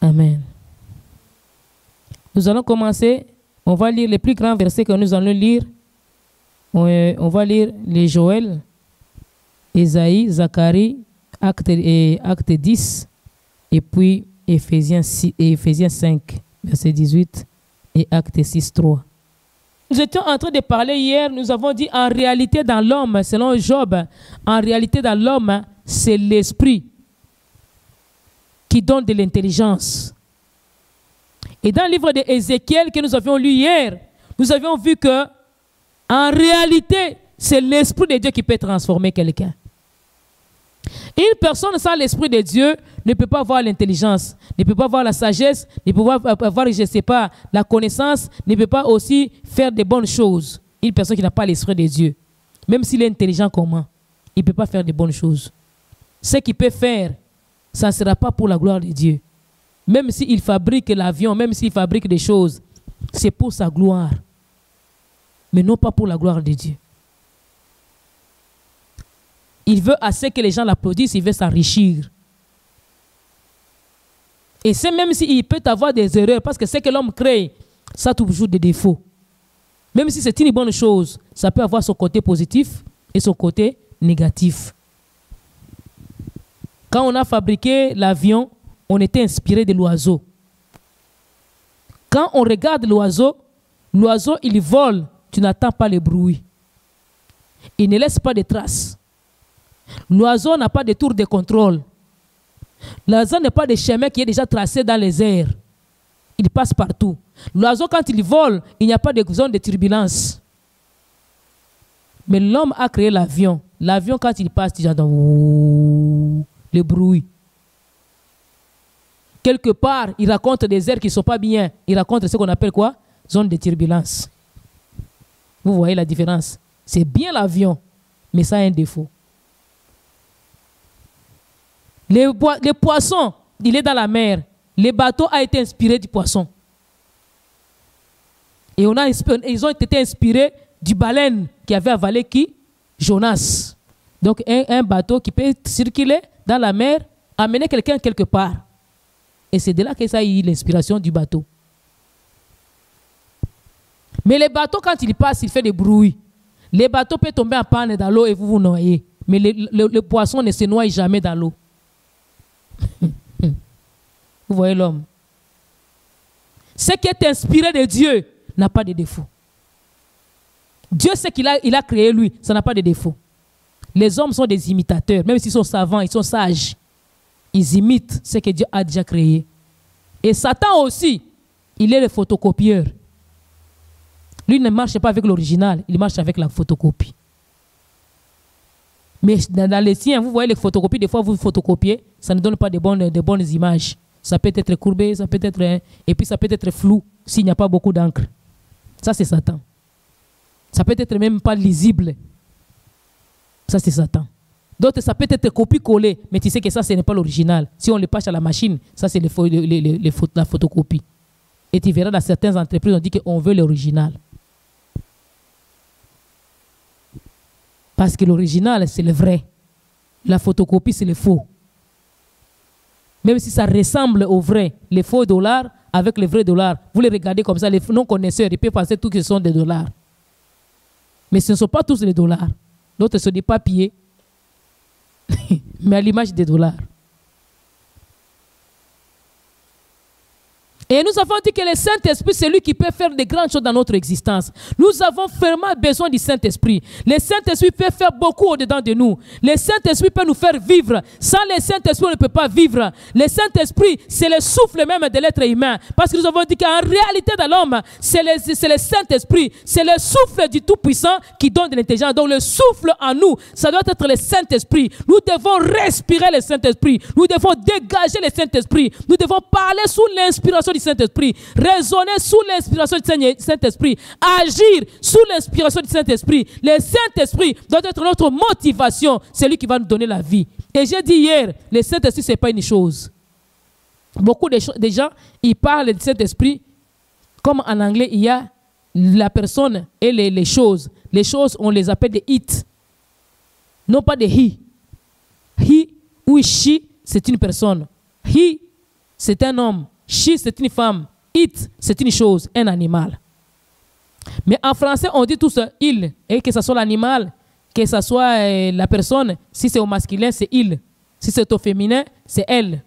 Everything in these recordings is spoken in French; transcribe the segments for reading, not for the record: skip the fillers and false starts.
Amen. Nous allons commencer. On va lire les plus grands versets que nous allons lire. On va lire les Joël, Ésaïe, Zacharie, Acte 10, et puis Éphésiens 5, verset 18, et Acte 6, 3. Nous étions en train de parler hier, nous avons dit en réalité dans l'homme, selon Job, en réalité dans l'homme, c'est l'esprit qui donne de l'intelligence. Et dans le livre d'Ézéchiel que nous avions lu hier, nous avions vu que en réalité, c'est l'esprit de Dieu qui peut transformer quelqu'un. Une personne sans l'esprit de Dieu ne peut pas avoir l'intelligence, ne peut pas avoir la sagesse, ne peut pas avoir, je ne sais pas, la connaissance, ne peut pas aussi faire de bonnes choses. Une personne qui n'a pas l'esprit de Dieu, même s'il est intelligent comment, il ne peut pas faire de bonnes choses. Ce qu'il peut faire, ça ne sera pas pour la gloire de Dieu. Même s'il fabrique l'avion, même s'il fabrique des choses, c'est pour sa gloire, mais non pas pour la gloire de Dieu. Il veut assez que les gens l'applaudissent, il veut s'enrichir. Et c'est même s'il peut avoir des erreurs, parce que ce que l'homme crée, ça a toujours des défauts. Même si c'est une bonne chose, ça peut avoir son côté positif et son côté négatif. Quand on a fabriqué l'avion, on était inspiré de l'oiseau. Quand on regarde l'oiseau, il vole, tu n'entends pas le bruit. Il ne laisse pas de traces. L'oiseau n'a pas de tour de contrôle. L'oiseau n'a pas de chemin qui est déjà tracé dans les airs. Il passe partout. L'oiseau, quand il vole, il n'y a pas de zone de turbulence. Mais l'homme a créé l'avion. L'avion, quand il passe, tu entends le bruit. Quelque part, il raconte des airs qui ne sont pas bien. Il raconte ce qu'on appelle quoi? Zone de turbulence. Vous voyez la différence? C'est bien l'avion, mais ça a un défaut. Le poisson, il est dans la mer. Le bateau a été inspiré du poisson. Et ils ont été inspirés du baleine qui avait avalé qui? Jonas. Donc un bateau qui peut circuler dans la mer, amener quelqu'un quelque part. Et c'est de là que ça a eu l'inspiration du bateau. Mais le bateau, quand il passe, il fait des bruits. Le bateau peut tomber en panne dans l'eau et vous vous noyez. Mais le poisson ne se noie jamais dans l'eau. Vous voyez l'homme. Ce qui est inspiré de Dieu n'a pas de défaut. Dieu sait qu'il a créé lui, ça n'a pas de défaut. Les hommes sont des imitateurs, même s'ils sont savants, ils sont sages. Ils imitent ce que Dieu a déjà créé. Et Satan aussi, il est le photocopieur. Lui ne marche pas avec l'original, il marche avec la photocopie. Mais dans les siens, vous voyez les photocopies, des fois vous photocopiez, ça ne donne pas de bonnes images. Ça peut être courbé, ça peut être, et puis ça peut être flou s'il n'y a pas beaucoup d'encre. Ça c'est Satan. Ça peut être même pas lisible. Ça c'est Satan. D'autres, ça peut être copie-collé, mais tu sais que ça, ce n'est pas l'original. Si on le passe à la machine, ça c'est la photocopie. Et tu verras dans certaines entreprises, on dit qu'on veut l'original. Parce que l'original, c'est le vrai. La photocopie, c'est le faux. Même si ça ressemble au vrai, les faux dollars avec les vrais dollars, vous les regardez comme ça, les non-connaisseurs, ils peuvent penser tous que ce sont des dollars. Mais ce ne sont pas tous des dollars. D'autres sont des papiers, mais à l'image des dollars. Et nous avons dit que le Saint-Esprit, c'est lui qui peut faire de grandes choses dans notre existence. Nous avons vraiment besoin du Saint-Esprit. Le Saint-Esprit peut faire beaucoup au-dedans de nous. Le Saint-Esprit peut nous faire vivre. Sans le Saint-Esprit, on ne peut pas vivre. Le Saint-Esprit, c'est le souffle même de l'être humain. Parce que nous avons dit qu'en réalité dans l'homme, c'est le Saint-Esprit. C'est le souffle du Tout-Puissant qui donne de l'intelligence. Donc le souffle en nous, ça doit être le Saint-Esprit. Nous devons respirer le Saint-Esprit. Nous devons dégager le Saint-Esprit. Nous devons parler sous l'inspiration du Saint-Esprit, raisonner sous l'inspiration du Saint-Esprit, agir sous l'inspiration du Saint-Esprit. Le Saint-Esprit doit être notre motivation, c'est lui qui va nous donner la vie. Et j'ai dit hier, le Saint-Esprit, ce n'est pas une chose. Beaucoup de gens, ils parlent du Saint-Esprit, comme en anglais, il y a la personne et les choses. Les choses, on les appelle des it. Non pas des he. He ou she, c'est une personne. He, c'est un homme. She, c'est une femme. It, c'est une chose, un animal. Mais en français, on dit tous il. Et que ce soit l'animal, que ce soit la personne. Si c'est au masculin, c'est il. Si c'est au féminin, c'est elle.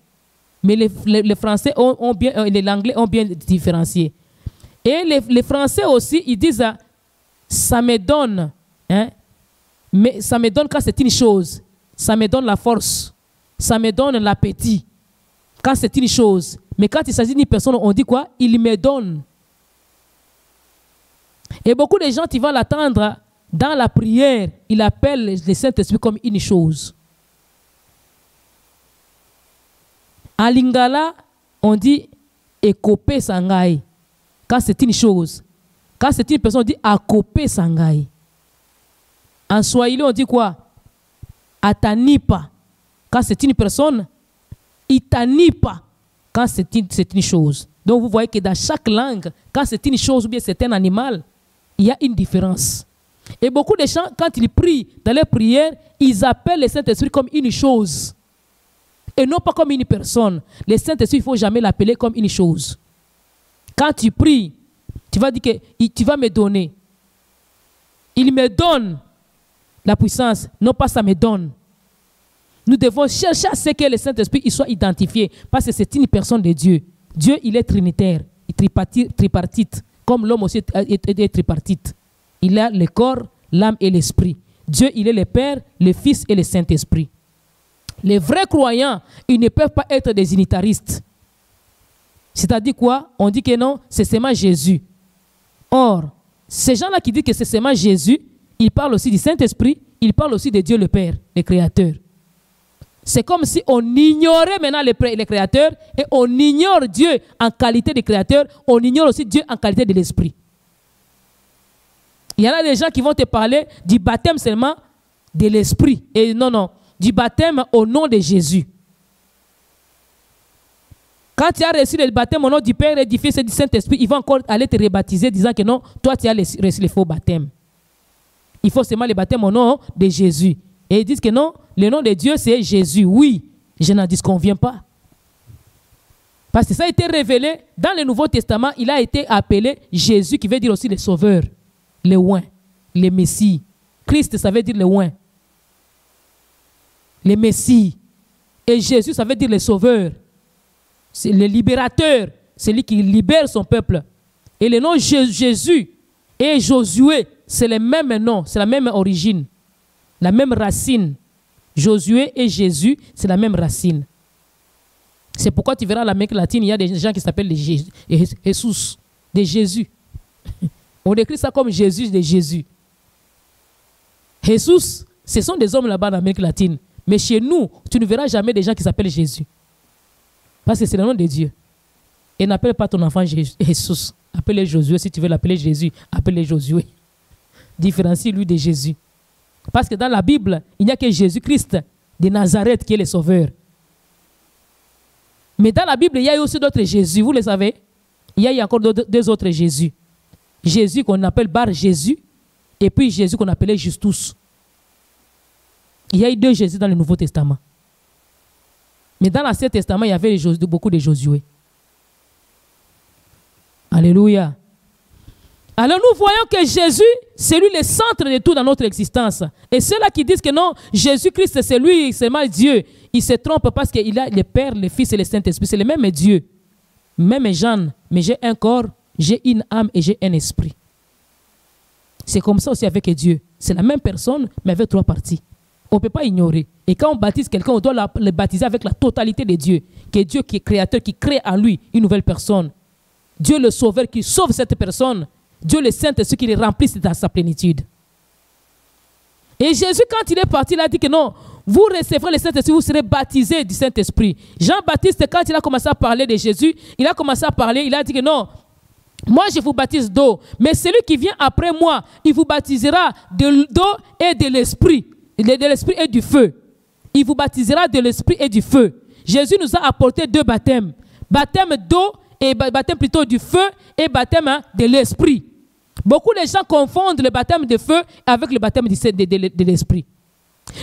Mais les Français ont bien, les Anglais ont bien différencié. Et les Français aussi, ils disent ça me donne. Hein? Mais ça me donne quand c'est une chose. Ça me donne la force. Ça me donne l'appétit. Quand c'est une chose. Mais quand il s'agit d'une personne, on dit quoi? Il me donne. Et beaucoup de gens, tu vas l'attendre dans la prière. Il appelle le Saint-Esprit comme une chose. En lingala, on dit ekope sangai. Quand c'est une chose. Quand c'est une personne, on dit akope sangai. En swahili, on dit quoi? Atanipa. Quand c'est une personne, itanipa. Quand c'est une chose. Donc vous voyez que dans chaque langue, quand c'est une chose ou bien c'est un animal, il y a une différence. Et beaucoup de gens, quand ils prient dans les prières, ils appellent le Saint-Esprit comme une chose. Et non pas comme une personne. Le Saint-Esprit, il ne faut jamais l'appeler comme une chose. Quand tu pries, tu vas dire que tu vas me donner. Il me donne la puissance, non pas ça me donne. Nous devons chercher à ce que le Saint-Esprit soit identifié, parce que c'est une personne de Dieu. Dieu, il est trinitaire, tripartite, comme l'homme aussi est tripartite. Il a le corps, l'âme et l'esprit. Dieu, il est le Père, le Fils et le Saint-Esprit. Les vrais croyants, ils ne peuvent pas être des unitaristes. C'est-à-dire quoi? On dit que non, c'est seulement Jésus. Or, ces gens-là qui disent que c'est seulement Jésus, ils parlent aussi du Saint-Esprit, ils parlent aussi de Dieu le Père, le Créateur. C'est comme si on ignorait maintenant le Créateur et on ignore Dieu en qualité de Créateur, on ignore aussi Dieu en qualité de l'Esprit. Il y en a des gens qui vont te parler du baptême seulement de l'Esprit. Et non, du baptême au nom de Jésus. Quand tu as reçu le baptême au nom du Père et du Fils et du Saint-Esprit, ils vont encore aller te rebaptiser disant que non, toi tu as reçu le faux baptême. Il faut seulement le baptême au nom de Jésus. Et ils disent que non, le nom de Dieu c'est Jésus. Oui, je n'en disconviens pas. Parce que ça a été révélé dans le Nouveau Testament, il a été appelé Jésus qui veut dire aussi le Sauveur, le oint, le Messie. Christ, ça veut dire le oint, le Messie. Et Jésus, ça veut dire le Sauveur. C'est le libérateur, celui qui libère son peuple. Et le nom Jésus et Josué, c'est le même nom, c'est la même origine, la même racine. Josué et Jésus, c'est la même racine. C'est pourquoi tu verras en Amérique latine, il y a des gens qui s'appellent les Jesus, des Jésus. On écrit ça comme Jésus de Jésus. Jesus, ce sont des hommes là-bas en Amérique latine. Mais chez nous, tu ne verras jamais des gens qui s'appellent Jésus. Parce que c'est le nom de Dieu. Et n'appelle pas ton enfant Jésus. Appelle-le Josué. Si tu veux l'appeler Jésus, appelle-le Josué. Différencie-lui de Jésus. Parce que dans la Bible, il n'y a que Jésus-Christ de Nazareth qui est le Sauveur. Mais dans la Bible, il y a aussi d'autres Jésus. Vous le savez? Il y a encore deux autres Jésus. Jésus qu'on appelle Bar Jésus. Et puis Jésus qu'on appelait Justus. Il y a eu deux Jésus dans le Nouveau Testament. Mais dans l'Ancien Testament, il y avait beaucoup de Josué. Alléluia. Alors nous voyons que Jésus, c'est lui le centre de tout dans notre existence. Et ceux-là qui disent que non, Jésus-Christ, c'est lui, c'est mal Dieu, ils se trompent parce qu'il a le Père, le Fils et le Saint-Esprit. C'est le même Dieu. Même Jean, mais j'ai un corps, j'ai une âme et j'ai un esprit. C'est comme ça aussi avec Dieu. C'est la même personne, mais avec trois parties. On ne peut pas ignorer. Et quand on baptise quelqu'un, on doit le baptiser avec la totalité de Dieu. Que Dieu qui est créateur, qui crée en lui une nouvelle personne. Dieu le sauveur qui sauve cette personne. Dieu le Saint-Esprit qui le remplisse dans sa plénitude. Et Jésus, quand il est parti, il a dit que non, vous recevrez le Saint-Esprit, vous serez baptisés du Saint-Esprit. Jean-Baptiste, quand il a commencé à parler de Jésus, il a commencé à parler, il a dit que non, moi je vous baptise d'eau, mais celui qui vient après moi, il vous baptisera d'eau et de l'Esprit. De l'esprit et du feu. Il vous baptisera de l'esprit et du feu. Jésus nous a apporté deux baptêmes. Baptême d'eau et baptême plutôt du feu et baptême de l'esprit. Beaucoup de gens confondent le baptême de feu avec le baptême de l'esprit.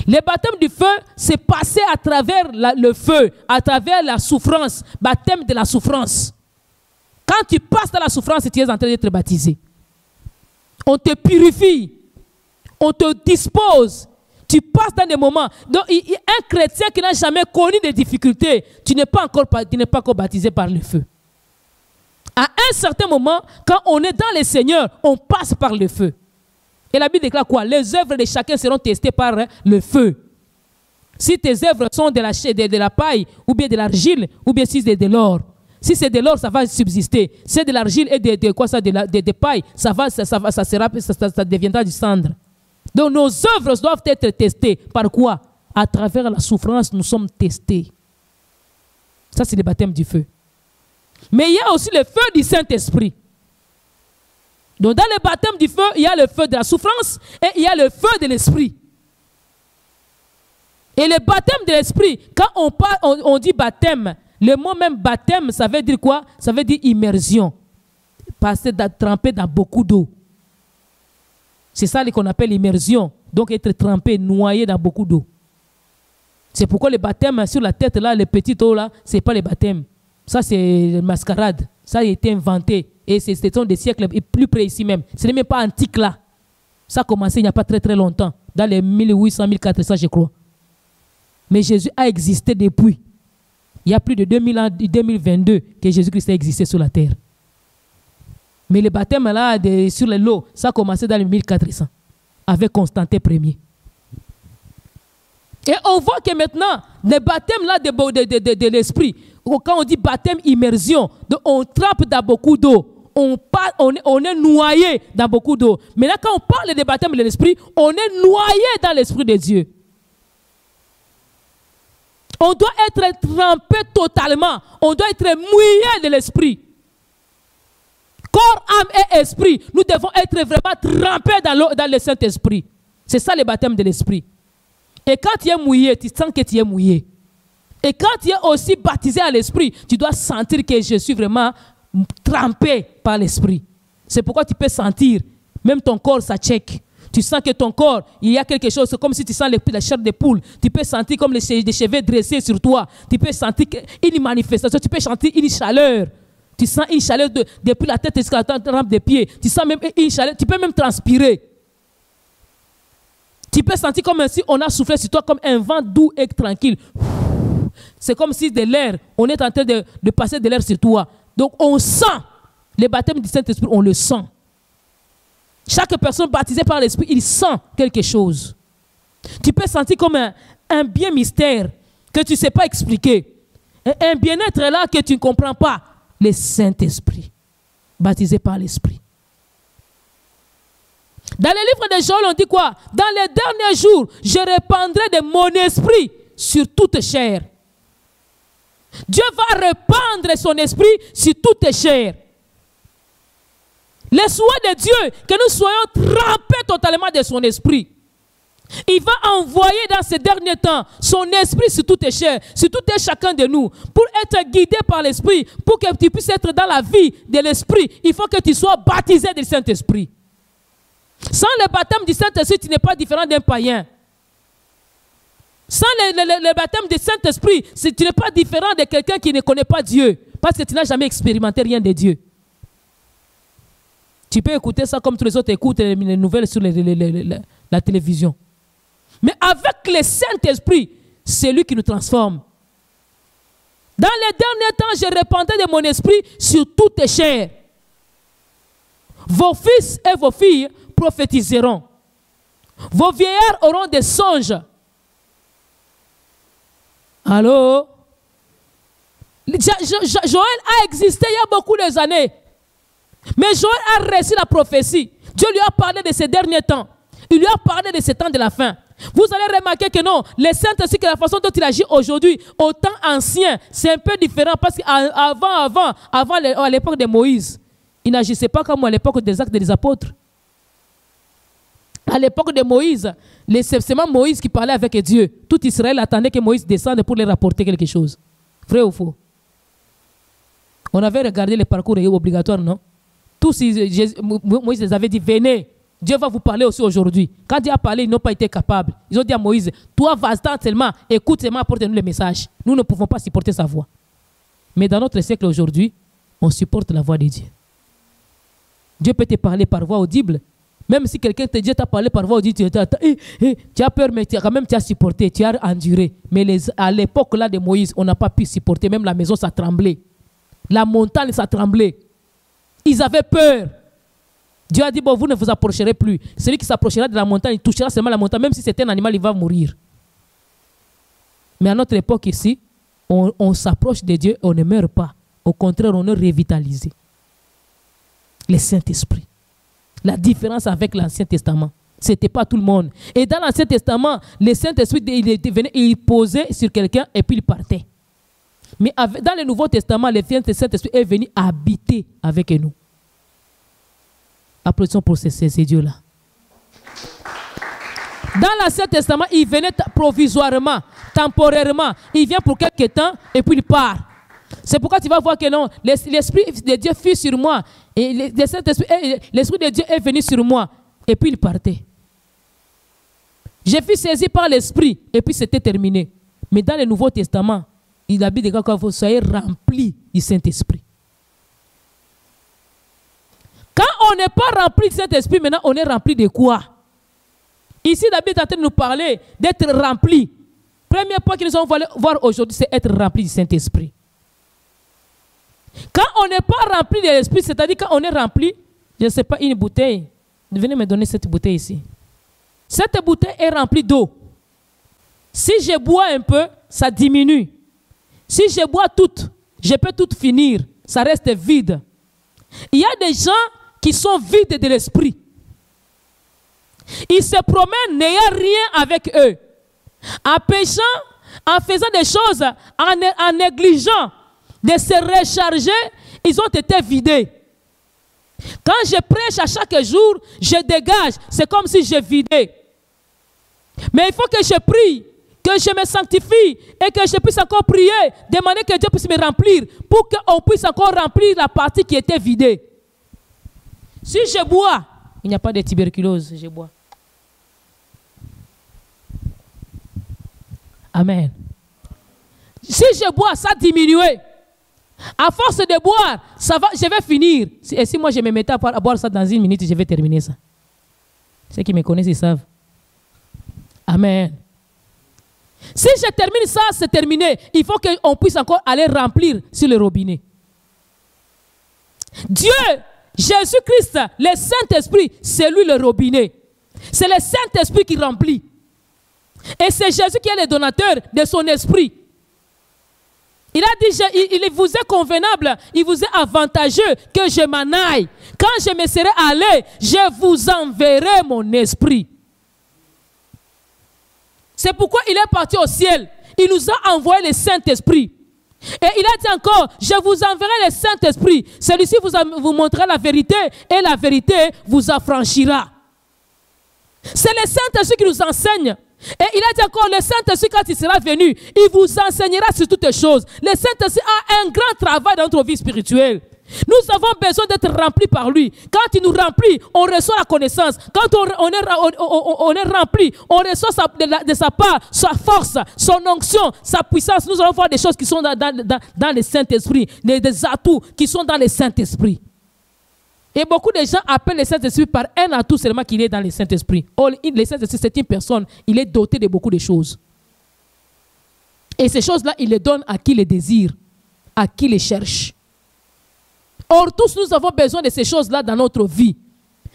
Le baptême du feu, c'est passer à travers le feu, à travers la souffrance, baptême de la souffrance. Quand tu passes dans la souffrance, tu es en train d'être baptisé. On te purifie, on te dispose, tu passes dans des moments. Donc, un chrétien qui n'a jamais connu des difficultés, tu n'es pas encore baptisé par le feu. À un certain moment, quand on est dans le Seigneur, on passe par le feu. Et la Bible déclare quoi? Les œuvres de chacun seront testées par le feu. Si tes œuvres sont de la paille, ou bien de l'argile, ou bien si c'est de l'or. Si c'est de l'or, ça va subsister. Si c'est de l'argile et de paille, ça deviendra du cendre. Donc nos œuvres doivent être testées. Par quoi? À travers la souffrance, nous sommes testés. Ça, c'est le baptême du feu. Mais il y a aussi le feu du Saint-Esprit. Donc dans le baptême du feu, il y a le feu de la souffrance et il y a le feu de l'esprit. Et le baptême de l'esprit, quand on dit baptême, le mot même baptême, ça veut dire quoi? Ça veut dire immersion. Passer, tremper dans beaucoup d'eau. C'est ça qu'on appelle immersion. Donc être trempé, noyé dans beaucoup d'eau. C'est pourquoi le baptême sur la tête, là, les petites eaux, là, ce n'est pas le baptême. Ça, c'est une mascarade. Ça a été inventé. Et ce sont des siècles plus précis même. Ce n'est même pas antique là. Ça a commencé il n'y a pas très très longtemps. Dans les 1800, 1400, je crois. Mais Jésus a existé depuis. Il y a plus de 2000 ans, 2022, que Jésus-Christ a existé sur la terre. Mais le baptême là, sur l'eau, ça a commencé dans les 1400. Avec Constantin Ier. Et on voit que maintenant, le baptême là de l'esprit, quand on dit baptême immersion, on trempe dans beaucoup d'eau. On est noyé dans beaucoup d'eau. Maintenant, quand on parle de baptême de l'esprit, on est noyé dans l'esprit de Dieu. On doit être trempé totalement. On doit être mouillé de l'esprit. Corps, âme et esprit. Nous devons être vraiment trempés dans le Saint-Esprit. C'est ça le baptême de l'esprit. Et quand tu es mouillé, tu sens que tu es mouillé. Et quand tu es aussi baptisé à l'esprit, tu dois sentir que je suis vraiment trempé par l'esprit. C'est pourquoi tu peux sentir, même ton corps, ça check. Tu sens que ton corps, il y a quelque chose, c'est comme si tu sens la chair de poule. Tu peux sentir comme des cheveux dressés sur toi. Tu peux sentir une manifestation, tu peux sentir une chaleur. Tu sens une chaleur depuis la tête jusqu'à la rampe des pieds. Tu sens même une chaleur, tu peux même transpirer. Tu peux sentir comme si on a soufflé sur toi comme un vent doux et tranquille. C'est comme si de l'air, on est en train de passer de l'air sur toi. Donc on sent, le baptême du Saint-Esprit, on le sent. Chaque personne baptisée par l'Esprit, il sent quelque chose. Tu peux sentir comme un bien mystère que tu ne sais pas expliquer. Un bien-être là que tu ne comprends pas. Le Saint-Esprit, baptisé par l'Esprit. Dans le livre de Joël, on dit quoi? Dans les derniers jours, je répandrai de mon esprit sur toute chair. Dieu va répandre son esprit sur toute chair. Le souhait de Dieu, que nous soyons trempés totalement de son esprit. Il va envoyer dans ces derniers temps son esprit sur toute chair, sur tout et chacun de nous, pour être guidé par l'esprit, pour que tu puisses être dans la vie de l'esprit. Il faut que tu sois baptisé du Saint-Esprit. Sans le baptême du Saint-Esprit, tu n'es pas différent d'un païen. Sans le baptême du Saint-Esprit, tu n'es pas différent de quelqu'un qui ne connaît pas Dieu, parce que tu n'as jamais expérimenté rien de Dieu. Tu peux écouter ça comme tous les autres écoutent les nouvelles sur la télévision. Mais avec le Saint-Esprit, c'est lui qui nous transforme. Dans les derniers temps, je répandrai de mon esprit sur toute chair. Vos fils et vos filles prophétiseront. Vos vieillards auront des songes. Allô? Joël a existé il y a beaucoup d'années. Mais Joël a reçu la prophétie. Dieu lui a parlé de ces derniers temps. Il lui a parlé de ces temps de la fin. Vous allez remarquer que non, le Saint-Esprit, que la façon dont il agit aujourd'hui, au temps ancien, c'est un peu différent parce qu'avant, à l'époque de Moïse, il n'agissait pas comme à l'époque des Actes des Apôtres. À l'époque de Moïse, c'est seulement Moïse qui parlait avec Dieu. Tout Israël attendait que Moïse descende pour lui rapporter quelque chose. Vrai ou faux? On avait regardé le parcours obligatoire, non? Tous, Moïse les avait dit, venez. Dieu va vous parler aussi aujourd'hui. Quand Dieu a parlé, ils n'ont pas été capables. Ils ont dit à Moïse, toi vas-t'en seulement, écoute seulement, apporte-nous le message. Nous ne pouvons pas supporter sa voix. Mais dans notre siècle aujourd'hui, on supporte la voix de Dieu. Dieu peut te parler par voix audible. Même si quelqu'un te dit, t'a parlé par voix audible, tu as peur, mais quand même tu as supporté, tu as enduré. Mais à l'époque là de Moïse, on n'a pas pu supporter. Même la maison, ça tremblait. La montagne, ça tremblait. Ils avaient peur. Dieu a dit, bon, vous ne vous approcherez plus. Celui qui s'approchera de la montagne, il touchera seulement la montagne. Même si c'est un animal, il va mourir. Mais à notre époque ici, on s'approche de Dieu, on ne meurt pas. Au contraire, on est revitalisé. Le Saint-Esprit. La différence avec l'Ancien Testament, ce n'était pas tout le monde. Et dans l'Ancien Testament, le Saint-Esprit, il posait sur quelqu'un et puis il partait. Mais dans le Nouveau Testament, le Saint-Esprit est venu habiter avec nous. Applaudissons pour ces dieux-là. Dans l'Ancien Testament, il venait provisoirement, temporairement. Il vient pour quelque temps et puis il part. C'est pourquoi tu vas voir que non, l'Esprit de Dieu fut sur moi. Et l'Esprit de Dieu est venu sur moi. Et puis il partait. J'ai fui saisi par l'Esprit et puis c'était terminé. Mais dans le Nouveau Testament, il a dit que vous soyez remplis du Saint-Esprit. Quand on n'est pas rempli du Saint-Esprit, maintenant on est rempli de quoi? Ici, David est en train de nous parler d'être rempli. Premier point que nous allons voir aujourd'hui, c'est être rempli du Saint-Esprit. Quand on n'est pas rempli de l'Esprit, c'est-à-dire quand on est rempli, je ne sais pas, une bouteille. Venez me donner cette bouteille ici. Cette bouteille est remplie d'eau. Si je bois un peu, ça diminue. Si je bois toute, je peux tout finir. Ça reste vide. Il y a des gens qui sont vides de l'esprit. Ils se promènent n'ayant rien avec eux. En péchant, en faisant des choses, en négligeant de se recharger, ils ont été vidés. Quand je prêche à chaque jour, je dégage. C'est comme si je vidais. Mais il faut que je prie, que je me sanctifie et que je puisse encore prier, demander que Dieu puisse me remplir pour qu'on puisse encore remplir la partie qui était vidée. Si je bois, il n'y a pas de tuberculose, je bois. Amen. Si je bois, ça diminue. À force de boire, ça va, je vais finir. Et si moi je me mettais à boire ça dans une minute, je vais terminer ça. Ceux qui me connaissent, ils savent. Amen. Si je termine ça, c'est terminé. Il faut qu'on puisse encore aller remplir sur le robinet. Dieu, Jésus-Christ, le Saint-Esprit, c'est lui le robinet. C'est le Saint-Esprit qui remplit. Et c'est Jésus qui est le donateur de son esprit. Il a dit, il vous est convenable, il vous est avantageux que je m'en aille. Quand je me serai allé, je vous enverrai mon esprit. C'est pourquoi il est parti au ciel. Il nous a envoyé le Saint-Esprit. Et il a dit encore, je vous enverrai le Saint-Esprit. Celui-ci vous montrera la vérité et la vérité vous affranchira. C'est le Saint-Esprit qui nous enseigne. Et il a dit encore, le Saint-Esprit, quand il sera venu, il vous enseignera sur toutes les choses. Le Saint-Esprit a un grand travail dans notre vie spirituelle. Nous avons besoin d'être remplis par lui. Quand il nous remplit, on reçoit la connaissance. Quand on est rempli, on reçoit de sa part sa force, son onction, sa puissance. Nous allons voir des choses qui sont dans le Saint-Esprit, des atouts qui sont dans le Saint-Esprit. Et beaucoup de gens appellent le Saint-Esprit par un atout seulement qu'il est dans le Saint-Esprit. Le Saint-Esprit, c'est une personne, il est doté de beaucoup de choses. Et ces choses-là, il les donne à qui les désire, à qui les cherche. Or, tous nous avons besoin de ces choses-là dans notre vie.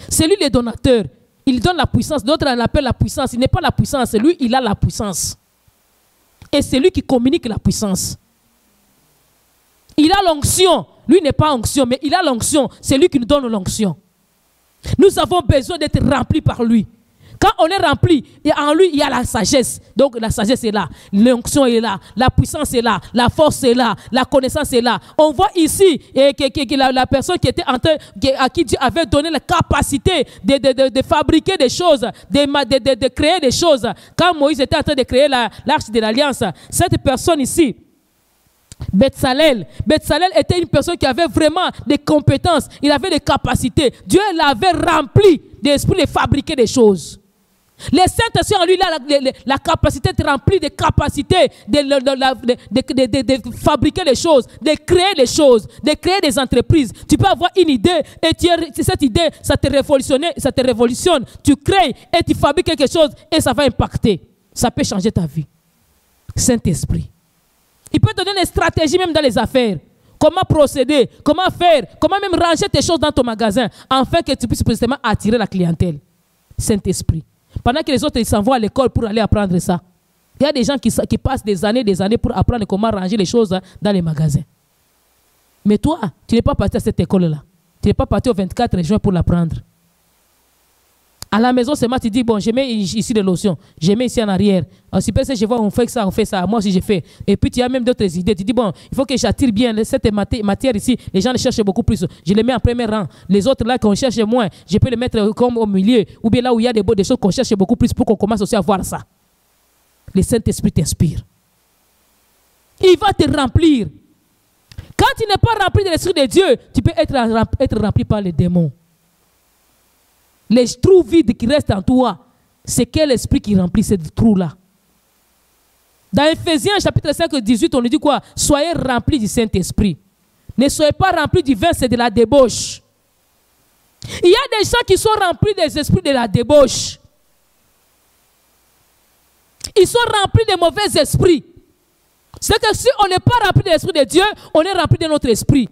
C'est lui le donateur. Il donne la puissance. D'autres l'appellent la puissance. Il n'est pas la puissance. C'est lui, il a la puissance. Et c'est lui qui communique la puissance. Il a l'onction. Lui n'est pas onction, mais il a l'onction. C'est lui qui nous donne l'onction. Nous avons besoin d'être remplis par lui. Quand on est rempli, et en lui, il y a la sagesse. Donc la sagesse est là, l'onction est là, la puissance est là, la force est là, la connaissance est là. On voit ici que la personne qui était à qui Dieu avait donné la capacité de fabriquer des choses, de créer des choses. Quand Moïse était en train de créer l'arche de l'Alliance, cette personne ici, Betsalel était une personne qui avait vraiment des compétences, il avait des capacités. Dieu l'avait rempli d'esprit de fabriquer des choses. Le Saint-Esprit en lui, il a la capacité de remplir des capacités de fabriquer des choses, de créer des choses, de créer des entreprises. Tu peux avoir une idée et cette idée, ça te révolutionne. Tu crées et tu fabriques quelque chose et ça va impacter. Ça peut changer ta vie. Saint-Esprit. Il peut te donner des stratégies même dans les affaires. Comment procéder, comment faire, comment même ranger tes choses dans ton magasin afin que tu puisses précisément attirer la clientèle. Saint-Esprit. Pendant que les autres s'en vont à l'école pour aller apprendre ça. Il y a des gens qui passent des années pour apprendre comment ranger les choses dans les magasins. Mais toi, tu n'es pas parti à cette école-là. Tu n'es pas parti au 24 juin pour l'apprendre. À la maison, seulement tu dis, bon, je mets ici des lotions, je mets ici en arrière. Si je vois, on fait ça, moi aussi je fais. Et puis tu as même d'autres idées. Tu dis, bon, il faut que j'attire bien cette matière ici. Les gens les cherchent beaucoup plus. Je les mets en premier rang. Les autres là qu'on cherche moins, je peux les mettre comme au milieu. Ou bien là où il y a des choses qu'on cherche beaucoup plus pour qu'on commence aussi à voir ça. Le Saint-Esprit t'inspire. Il va te remplir. Quand tu n'es pas rempli de l'Esprit de Dieu, tu peux être rempli par les démons. Les trous vides qui restent en toi, c'est quel esprit qui remplit ces trous-là? Dans Ephésiens chapitre 5, 18, on nous dit quoi? Soyez remplis du Saint-Esprit. Ne soyez pas remplis du vin, c'est de la débauche. Il y a des gens qui sont remplis des esprits de la débauche. Ils sont remplis de mauvais esprits. C'est que si on n'est pas rempli de l'Esprit de Dieu, on est rempli de notre esprit.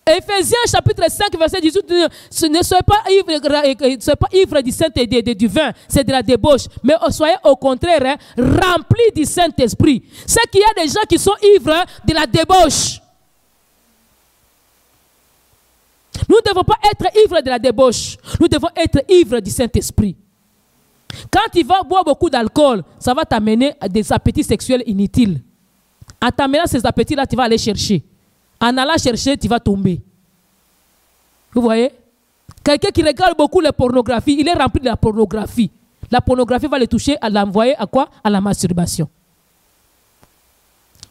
Ephésiens chapitre 5, verset 18, ne soyez pas ivres du Saint et du vin, c'est de la débauche, mais soyez au contraire remplis du Saint-Esprit. C'est qu'il y a des gens qui sont ivres de la débauche. Nous ne devons pas être ivres de la débauche, nous devons être ivres du Saint-Esprit. Quand tu vas boire beaucoup d'alcool, ça va t'amener à des appétits sexuels inutiles. En t'amenant ces appétits-là, tu vas aller chercher. En allant chercher, tu vas tomber. Vous voyez? Quelqu'un qui regarde beaucoup la pornographie, il est rempli de la pornographie. La pornographie va le toucher, à l'envoyer à quoi? À la masturbation.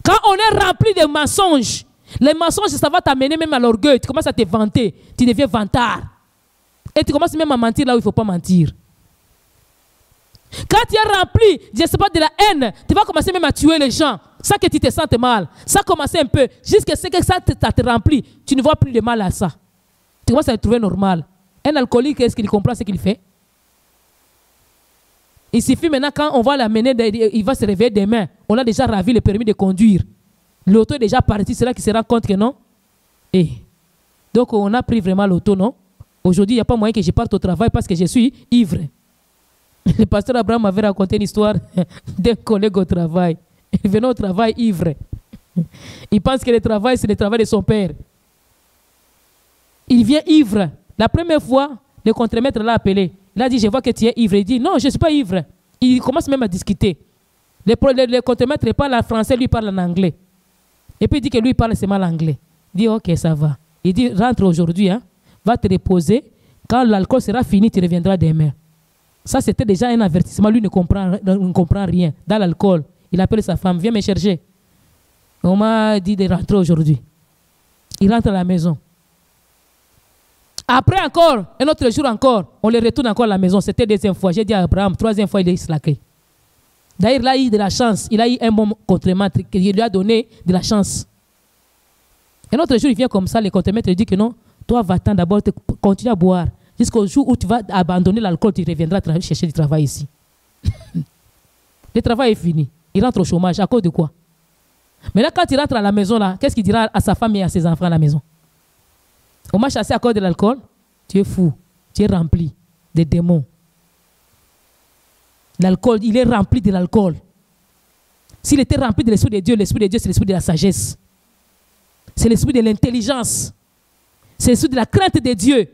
Quand on est rempli de mensonges, les mensonges, ça va t'amener même à l'orgueil. Tu commences à te vanter. Tu deviens vantard. Et tu commences même à mentir là où il ne faut pas mentir. Quand tu es rempli, je ne sais pas, de la haine, tu vas commencer même à tuer les gens. Ça que tu te sens mal. Ça commence un peu. Jusqu'à ce que ça te remplit. Tu ne vois plus de mal à ça. Tu commences à te trouver normal. Un alcoolique, est-ce qu'il comprend ce qu'il fait? Il suffit maintenant, quand on va l'amener, il va se réveiller demain. On a déjà ravi le permis de conduire. L'auto est déjà parti. C'est là qu'il se rend compte que non. Et donc, on a pris vraiment l'auto, non? Aujourd'hui, il n'y a pas moyen que je parte au travail parce que je suis ivre. Le pasteur Abraham m'avait raconté une histoire d'un collègue au travail. Il venait au travail ivre. Il pense que le travail, c'est le travail de son père. Il vient ivre. La première fois, le contremaître l'a appelé. Il a dit, je vois que tu es ivre. Il dit, non, je ne suis pas ivre. Il commence même à discuter. Le contremaître parle en français, lui parle en anglais. Et puis il dit que lui parle seulement l'anglais. Il dit, ok, ça va. Il dit, rentre aujourd'hui, hein, va te reposer. Quand l'alcool sera fini, tu reviendras demain. Ça, c'était déjà un avertissement. Lui ne comprend rien. Dans l'alcool, il appelle sa femme, viens me chercher. On m'a dit de rentrer aujourd'hui. Il rentre à la maison. Après encore, un autre jour encore, on le retourne encore à la maison. C'était deuxième fois. J'ai dit à Abraham, troisième fois, il est slacké. D'ailleurs, il a eu de la chance. Il a eu un bon contremaître qui lui a donné de la chance. Un autre jour, il vient comme ça, le contremaître dit que non, toi, va-t'en d'abord, continue à boire. Jusqu'au jour où tu vas abandonner l'alcool, tu reviendras chercher du travail ici. Le travail est fini. Il rentre au chômage. À cause de quoi? Mais là, quand il rentre à la maison, là, qu'est-ce qu'il dira à sa femme et à ses enfants à la maison? On m'a chassé à cause de l'alcool? Tu es fou. Tu es rempli de démons. L'alcool, il est rempli de l'alcool. S'il était rempli de l'Esprit de Dieu, c'est l'Esprit de la sagesse. C'est l'Esprit de l'intelligence. C'est l'Esprit de la crainte de Dieu.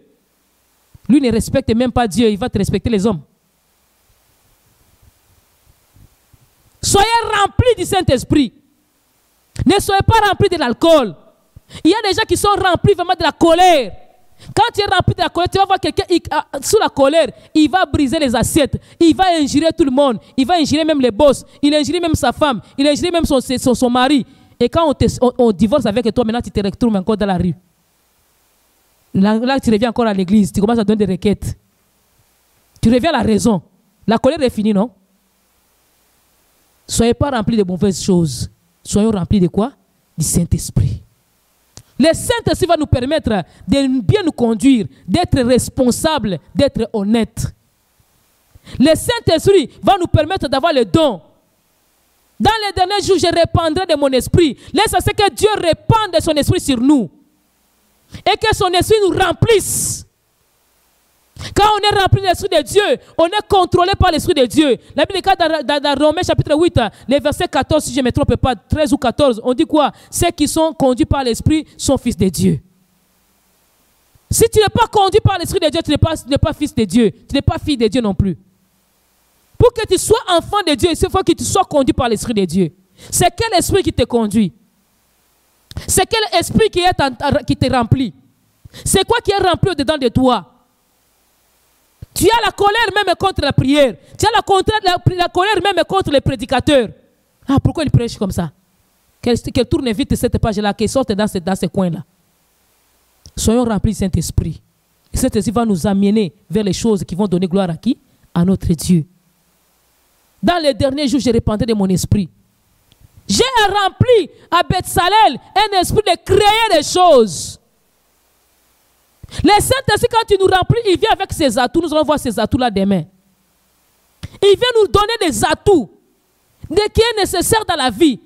Lui ne respecte même pas Dieu, il va te respecter les hommes. Soyez remplis du Saint-Esprit. Ne soyez pas remplis de l'alcool. Il y a des gens qui sont remplis vraiment de la colère. Quand tu es rempli de la colère, tu vas voir quelqu'un sous la colère, il va briser les assiettes, il va injurer tout le monde, il va injurer même les boss, il injure même sa femme, il injure même son mari. Et quand on divorce avec toi, maintenant tu te retrouves encore dans la rue. Là, tu reviens encore à l'église, tu commences à donner des requêtes. Tu reviens à la raison. La colère est finie, non? Soyez pas remplis de mauvaises choses. Soyons remplis de quoi? Du Saint-Esprit. Le Saint-Esprit va nous permettre de bien nous conduire, d'être responsables, d'être honnêtes. Le Saint-Esprit va nous permettre d'avoir le don. Dans les derniers jours, je répandrai de mon esprit. Laisse à ce que Dieu répande de son esprit sur nous. Et que son esprit nous remplisse. Quand on est rempli de l'esprit de Dieu, on est contrôlé par l'esprit de Dieu. La Bible dit dans Romains chapitre 8, les versets 14, si je ne me trompe pas, 13 ou 14, on dit quoi? Ceux qui sont conduits par l'esprit sont fils de Dieu. Si tu n'es pas conduit par l'esprit de Dieu, tu n'es pas fils de Dieu. Tu n'es pas fille de Dieu non plus. Pour que tu sois enfant de Dieu, il faut que tu sois conduit par l'esprit de Dieu. C'est quel esprit qui te conduit? C'est quel esprit qui te remplit? C'est quoi qui est rempli au-dedans de toi? Tu as la colère même contre la prière. Tu as la colère même contre les prédicateurs. Ah, pourquoi ils prêchent comme ça? Qu'elle tourne vite cette page-là, qu'elle sorte dans ce coin-là. Soyons remplis du Saint-Esprit. Et Saint-Esprit va nous amener vers les choses qui vont donner gloire à qui? À notre Dieu. Dans les derniers jours, je répandrai de mon esprit. J'ai rempli à Beth-Salel un esprit de créer des choses. Le Saint-Esprit, quand tu nous remplis, il vient avec ses atouts. Nous allons voir ces atouts-là demain. Il vient nous donner des atouts qui est nécessaire dans la vie.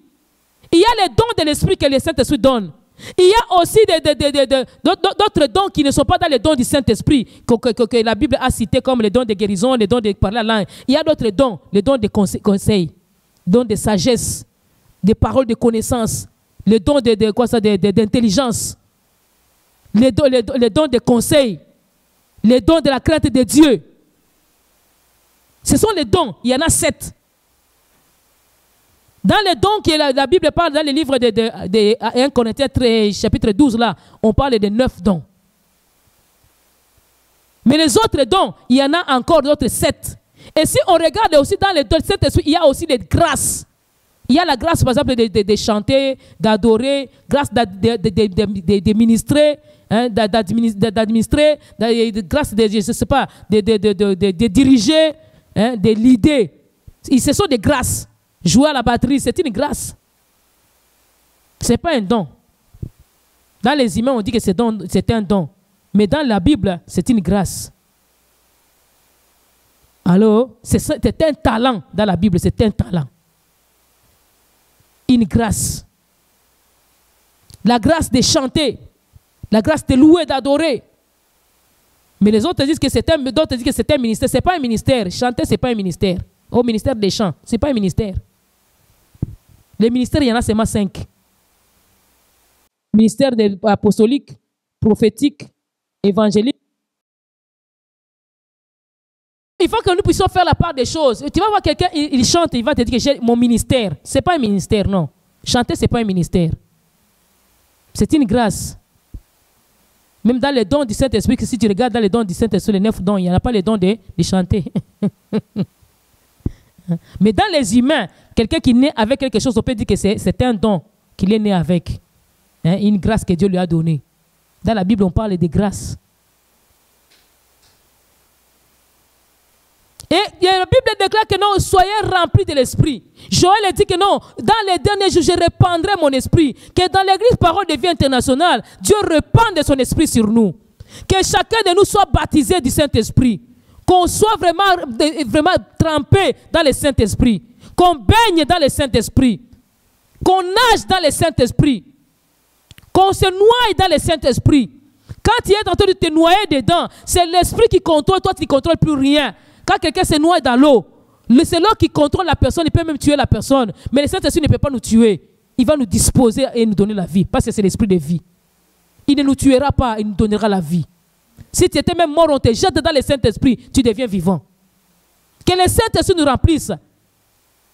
Il y a les dons de l'esprit que le Saint-Esprit donne. Il y a aussi d'autres dons qui ne sont pas dans les dons du Saint-Esprit que la Bible a cités comme les dons de guérison, les dons de parler la langue. Il y a d'autres dons, les dons de conseil, dons de sagesse, des paroles de connaissance, les dons d'intelligence. Les dons de conseil, les dons de la crainte de Dieu. Ce sont les dons, il y en a 7. Dans les dons que la Bible parle, dans les livres de 1 Corinthiens chapitre 12, là, on parle de 9 dons. Mais les autres dons, il y en a encore d'autres 7. Et si on regarde aussi dans les dons de Saint-Esprit, il y a aussi des grâces. Il y a la grâce, par exemple, de chanter, d'adorer, grâce de ministrer, hein, d'administrer, grâce de, je ne sais pas, de diriger, hein, de leader. Ce sont des grâces. Jouer à la batterie, c'est une grâce. Ce n'est pas un don. Dans les humains, on dit que c'est un don. Mais dans la Bible, c'est une grâce. Alors, c'est un talent. Dans la Bible, c'est un talent. Une grâce. La grâce de chanter. La grâce de louer, d'adorer. Mais les autres disent que c'est un ministère. Ce n'est pas un ministère. Chanter, ce n'est pas un ministère. Au ministère des chants, ce n'est pas un ministère. Les ministères, il y en a seulement 5. Ministère apostolique, prophétique, évangélique. Il faut que nous puissions faire la part des choses. Tu vas voir quelqu'un, il chante, il va te dire que j'ai mon ministère. Ce n'est pas un ministère, non. Chanter, ce n'est pas un ministère. C'est une grâce. Même dans les dons du Saint-Esprit, si tu regardes dans les dons du Saint-Esprit, les 9 dons, il n'y en a pas les dons de chanter. Mais dans les humains, quelqu'un qui naît avec quelque chose, on peut dire que c'est un don qu'il est né avec. Hein, une grâce que Dieu lui a donnée. Dans la Bible, on parle de grâce. Et la Bible déclare que non, soyez remplis de l'esprit. Joël dit que non, dans les derniers jours, je répandrai mon esprit. Que dans l'église Parole de Vie Internationale, Dieu répande son esprit sur nous. Que chacun de nous soit baptisé du Saint-Esprit. Qu'on soit vraiment trempé dans le Saint-Esprit. Qu'on baigne dans le Saint-Esprit. Qu'on nage dans le Saint-Esprit. Qu'on se noie dans le Saint-Esprit. Quand tu es en train de te noyer dedans, c'est l'esprit qui contrôle, toi tu ne contrôles plus rien. Quand quelqu'un se noie dans l'eau, c'est l'eau qui contrôle la personne, il peut même tuer la personne. Mais le Saint-Esprit ne peut pas nous tuer. Il va nous disposer et nous donner la vie. Parce que c'est l'esprit de vie. Il ne nous tuera pas, il nous donnera la vie. Si tu étais même mort, on te jette dans le Saint-Esprit, tu deviens vivant. Que le Saint-Esprit nous remplisse.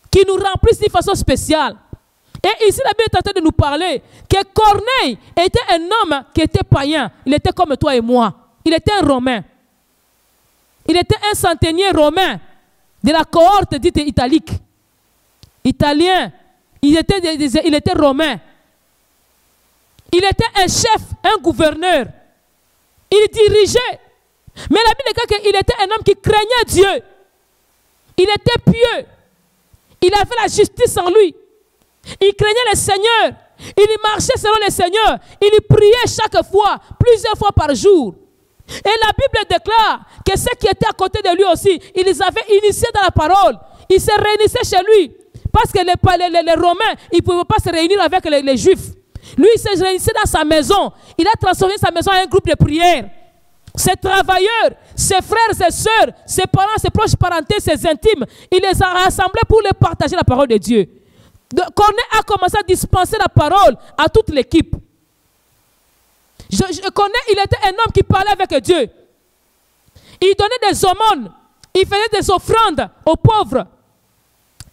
Qu'il nous remplisse d'une façon spéciale. Et ici, la Bible est en train de nous parler que Corneille était un homme qui était païen. Il était comme toi et moi. Il était un Romain. Il était un centenier romain de la cohorte dite italique. Italien. Il était romain. Il était un chef, un gouverneur. Il dirigeait. Mais la Bible dit qu'il était un homme qui craignait Dieu. Il était pieux. Il avait la justice en lui. Il craignait le Seigneur. Il marchait selon le Seigneur. Il priait chaque fois, plusieurs fois par jour. Et la Bible déclare que ceux qui étaient à côté de lui aussi, ils les avaient initiés dans la parole. Ils se réunissaient chez lui. Parce que les Romains, ils ne pouvaient pas se réunir avec les Juifs. Lui, il s'est réuni dans sa maison. Il a transformé sa maison en un groupe de prière. Ses travailleurs, ses frères, ses sœurs, ses parents, ses proches parentés, ses intimes, il les a rassemblés pour les partager la parole de Dieu. Corneille a commencé à dispenser la parole à toute l'équipe. Corneille, il était un homme qui parlait avec Dieu. Il donnait des aumônes, il faisait des offrandes aux pauvres.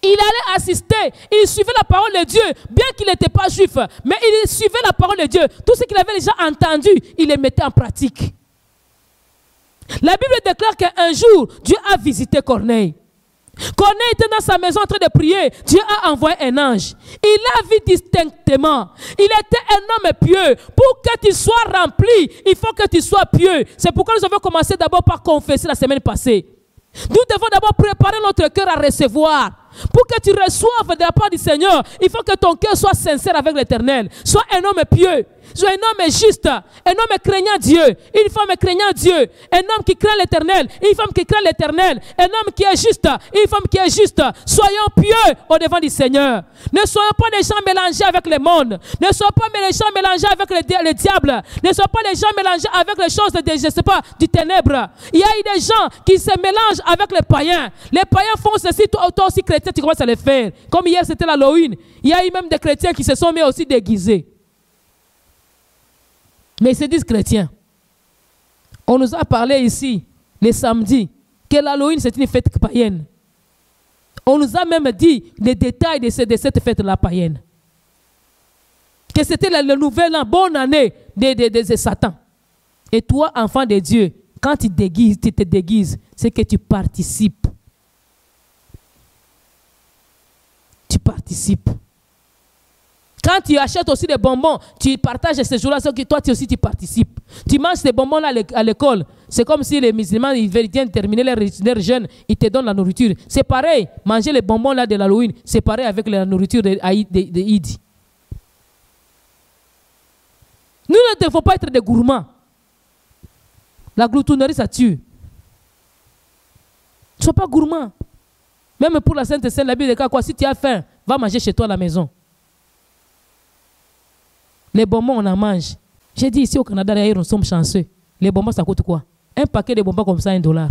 Il allait assister, il suivait la parole de Dieu, bien qu'il n'était pas juif, mais il suivait la parole de Dieu. Tout ce qu'il avait déjà entendu, il les mettait en pratique. La Bible déclare qu'un jour, Dieu a visité Corneille. Corneille était dans sa maison en train de prier. Dieu a envoyé un ange. Il l'a vu distinctement. Il était un homme pieux. Pour que tu sois rempli, il faut que tu sois pieux. C'est pourquoi nous avons commencé d'abord par confesser la semaine passée. Nous devons d'abord préparer notre cœur à recevoir. Pour que tu reçoives de la part du Seigneur, il faut que ton cœur soit sincère avec l'Éternel. Sois un homme pieux. Sois un homme juste. Un homme craignant Dieu. Une femme craignant Dieu. Un homme qui craint l'Éternel. Une femme qui craint l'Éternel. Un homme qui est juste. Une femme qui est juste. Soyons pieux au devant du Seigneur. Ne soyons pas des gens mélangés avec le monde. Ne soyons pas des gens mélangés avec le diable. Ne soyons pas des gens mélangés avec les choses je ne sais pas, du ténèbre. Il y a eu des gens qui se mélangent avec les païens. Les païens font ceci, toi aussi chrétien, tu commences à le faire. Comme hier, c'était l'Halloween. Il y a eu même des chrétiens qui se sont mis aussi déguisés. Mais ils se disent chrétiens. On nous a parlé ici, les samedis, que l'Halloween c'est une fête païenne. On nous a même dit les détails de cette fête-là païenne. Que c'était le nouvel an, bonne année de Satan. Et toi, enfant de Dieu, quand tu te déguises, c'est que tu participes. Tu participes. Quand tu achètes aussi des bonbons, tu partages ces jours-là, c'est que toi aussi tu participes. Tu manges ces bonbons-là à l'école. C'est comme si les musulmans ils viennent terminer leur jeûne, ils te donnent la nourriture. C'est pareil, manger les bonbons-là de l'Halloween, c'est pareil avec la nourriture de Eid. Nous ne devons pas être des gourmands. La gloutonnerie, ça tue. Ne sois pas gourmand. Même pour la Sainte Seine, la Bible dit quoi? Si tu as faim, va manger chez toi à la maison. Les bonbons, on en mange. J'ai dit ici au Canada, d'ailleurs, nous sommes chanceux. Les bonbons, ça coûte quoi? Un paquet de bonbons comme ça, $1.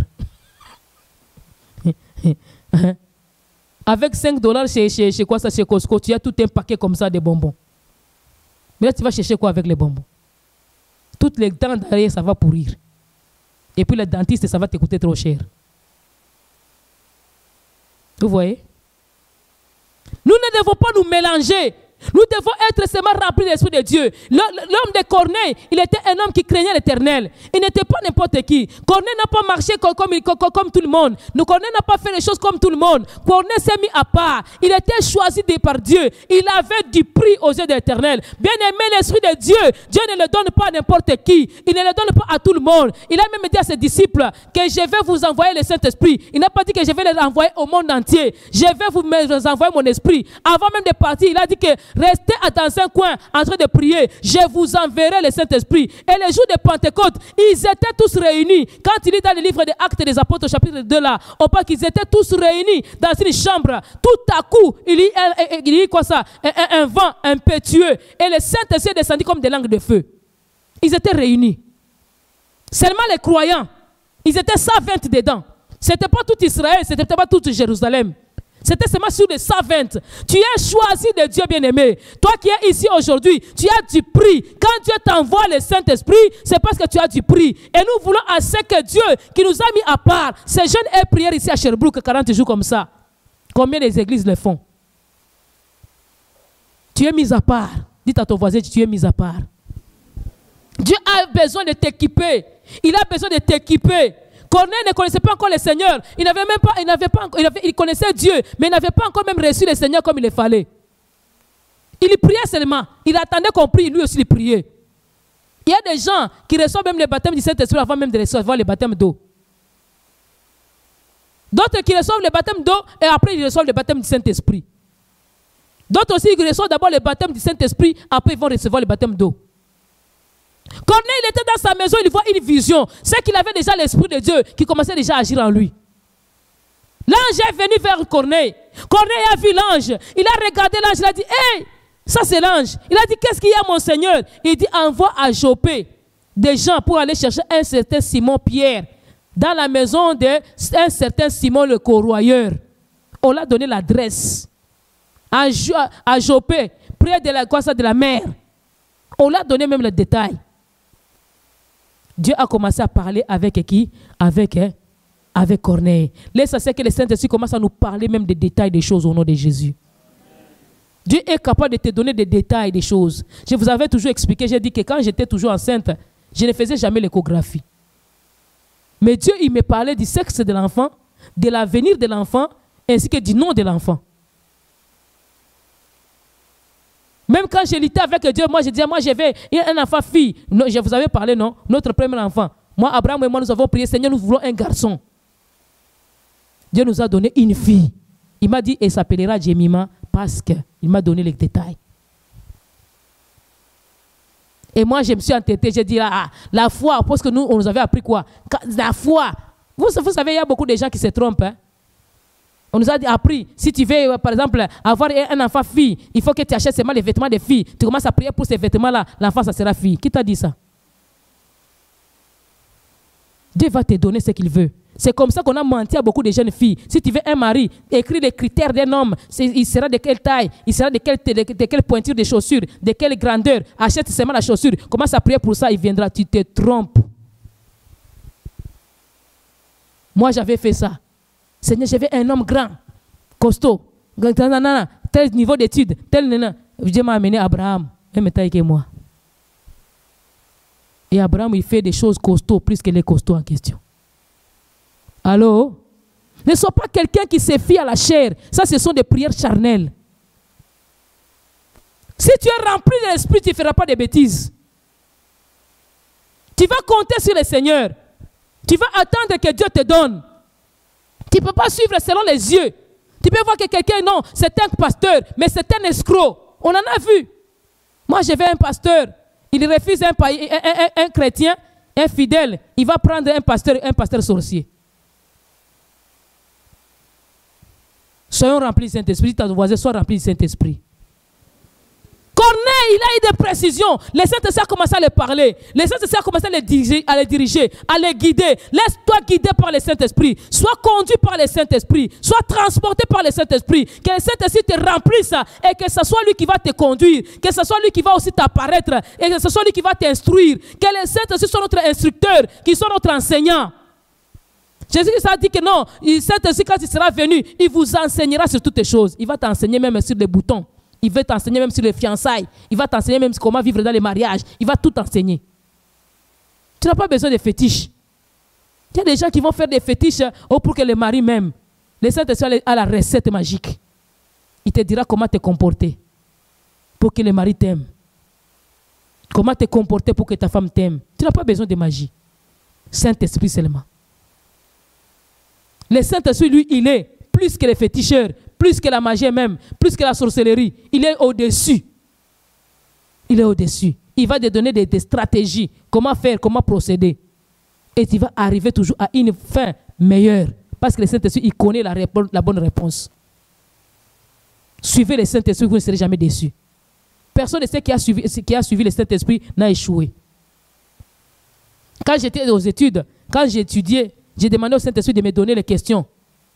Avec $5 chez quoi ça, chez Costco, tu as tout un paquet comme ça de bonbons. Mais là, tu vas chercher quoi avec les bonbons? Toutes les dents derrière, ça va pourrir. Et puis le dentiste, ça va te coûter trop cher. Vous voyez? Nous ne devons pas nous mélanger. Nous devons être seulement remplis de l'Esprit de Dieu. L'homme de Corneille, il était un homme qui craignait l'Éternel. Il n'était pas n'importe qui. Corneille n'a pas marché comme tout le monde. Corneille n'a pas fait les choses comme tout le monde. Corneille s'est mis à part. Il était choisi par Dieu. Il avait du prix aux yeux de l'Éternel. Bien aimé, l'Esprit de Dieu, Dieu ne le donne pas à n'importe qui. Il ne le donne pas à tout le monde. Il a même dit à ses disciples que je vais vous envoyer le Saint-Esprit. Il n'a pas dit que je vais le renvoyer au monde entier. Je vais vous envoyer mon esprit. Avant même de partir, il a dit que restez dans un coin en train de prier. Je vous enverrai le Saint-Esprit. Et le jour de Pentecôte, ils étaient tous réunis. Quand il est dans le livre des Actes des Apôtres, au chapitre 2 là, on parle qu'ils étaient tous réunis dans une chambre. Tout à coup, il y a quoi ça? Un vent impétueux. Et le Saint-Esprit est descendu comme des langues de feu. Ils étaient réunis. Seulement les croyants, ils étaient 120 dedans. Ce n'était pas tout Israël, ce n'était pas tout Jérusalem. C'était seulement sur les 120. Tu es choisi de Dieu bien-aimé. Toi qui es ici aujourd'hui, tu as du prix. Quand Dieu t'envoie le Saint-Esprit, c'est parce que tu as du prix. Et nous voulons assez que Dieu, qui nous a mis à part, ces jeunes aient prière ici à Sherbrooke 40 jours comme ça. Combien des églises le font? Tu es mis à part. Dites à ton voisin, tu es mis à part. Dieu a besoin de t'équiper. Il a besoin de t'équiper. Corneille ne connaissait pas encore le Seigneur. Il connaissait Dieu, mais il n'avait pas encore même reçu le Seigneur comme il le fallait. Il priait seulement. Il attendait qu'on prie, lui aussi il priait. Il y a des gens qui reçoivent même le baptême du Saint-Esprit avant même de recevoir le baptême d'eau. D'autres qui reçoivent le baptême d'eau et après ils reçoivent le baptême du Saint-Esprit. D'autres aussi qui reçoivent d'abord le baptême du Saint-Esprit, après ils vont recevoir le baptême d'eau. Corneille, il était dans sa maison, il voit une vision. C'est qu'il avait déjà l'Esprit de Dieu qui commençait déjà à agir en lui. L'ange est venu vers Corneille. Corneille a vu l'ange. Il a regardé l'ange, il a dit, hey, ça c'est l'ange. Il a dit, qu'est-ce qu'il y a mon Seigneur? Il dit, envoie à Jopé des gens pour aller chercher un certain Simon-Pierre dans la maison d'un certain Simon le corroyeur. On l'a donné l'adresse. À Jopé, près de la mer. On l'a donné même le détail. Dieu a commencé à parler avec qui? Avec Corneille. Là, ça c'est que le Saint-Esprit commence à nous parler même des détails des choses au nom de Jésus. Dieu est capable de te donner des détails des choses. Je vous avais toujours expliqué, j'ai dit que quand j'étais toujours enceinte, je ne faisais jamais l'échographie. Mais Dieu, il me parlait du sexe de l'enfant, de l'avenir de l'enfant, ainsi que du nom de l'enfant. Même quand je luttais avec Dieu, moi je disais, moi je vais un enfant fille. Je vous avais parlé, non? Notre premier enfant. Moi, Abraham et moi, nous avons prié, Seigneur, nous voulons un garçon. Dieu nous a donné une fille. Il m'a dit, elle s'appellera Jemima parce qu'il m'a donné les détails. Et moi, je me suis entêté, j'ai dit, la foi, parce que nous, on nous avait appris quoi? La foi. Vous savez, il y a beaucoup de gens qui se trompent. Hein? On nous a appris, si tu veux, par exemple, avoir un enfant fille, il faut que tu achètes seulement les vêtements des filles. Tu commences à prier pour ces vêtements-là, l'enfant, ça sera fille. Qui t'a dit ça? Dieu va te donner ce qu'il veut. C'est comme ça qu'on a menti à beaucoup de jeunes filles. Si tu veux un mari, écris les critères d'un homme. Il sera de quelle taille, il sera de quelle pointure de chaussures, de quelle grandeur. Achète seulement la chaussure. Commence à prier pour ça, il viendra. Tu te trompes. Moi, j'avais fait ça. Seigneur, je veux un homme grand, costaud, tel niveau d'études, tel. Dieu m'a amené Abraham, même taille que moi. Et Abraham, il fait des choses costauds, plus que les costauds en question. Allô? Ne sois pas quelqu'un qui se fie à la chair. Ça, ce sont des prières charnelles. Si tu es rempli de l'esprit, tu ne feras pas de bêtises. Tu vas compter sur le Seigneur. Tu vas attendre que Dieu te donne. Tu ne peux pas suivre selon les yeux. Tu peux voir que quelqu'un, non, c'est un pasteur, mais c'est un escroc. On en a vu. Moi, je vais un pasteur. Il refuse un chrétien, un fidèle. Il va prendre un pasteur sorcier. Soyons remplis du Saint-Esprit. Ta voisin, sois rempli du Saint-Esprit. Corneille, il a eu des précisions. Le Saint-Esprit a commencé à le parler. Le Saint-Esprit a commencé à le diriger, à le guider. Laisse-toi guider par le Saint-Esprit. Sois conduit par le Saint-Esprit. Sois transporté par le Saint-Esprit. Que le Saint-Esprit te remplisse et que ce soit lui qui va te conduire. Que ce soit lui qui va aussi t'apparaître et que ce soit lui qui va t'instruire. Que le Saint-Esprit soit notre instructeur, qu'il soit notre enseignant. Jésus a dit que non, le Saint-Esprit, quand il sera venu, il vous enseignera sur toutes les choses. Il va t'enseigner même sur les boutons. Il va t'enseigner même sur les fiançailles. Il va t'enseigner même comment vivre dans les mariages. Il va tout enseigner. Tu n'as pas besoin de fétiches. Il y a des gens qui vont faire des fétiches pour que le mari m'aime. Le Saint-Esprit a la recette magique. Il te dira comment te comporter pour que le mari t'aime. Comment te comporter pour que ta femme t'aime. Tu n'as pas besoin de magie. Saint-Esprit seulement. Le Saint-Esprit, lui, il est plus que les féticheurs, plus que la magie même, plus que la sorcellerie. Il est au-dessus. Il est au-dessus. Il va te donner des stratégies. Comment faire, comment procéder. Et tu vas arriver toujours à une fin meilleure. Parce que le Saint-Esprit, il connaît la bonne réponse. Suivez le Saint-Esprit, vous ne serez jamais déçus. Personne ne sait qui a suivi le Saint-Esprit n'a échoué. Quand j'étais aux études, quand j'étudiais, j'ai demandé au Saint-Esprit de me donner les questions,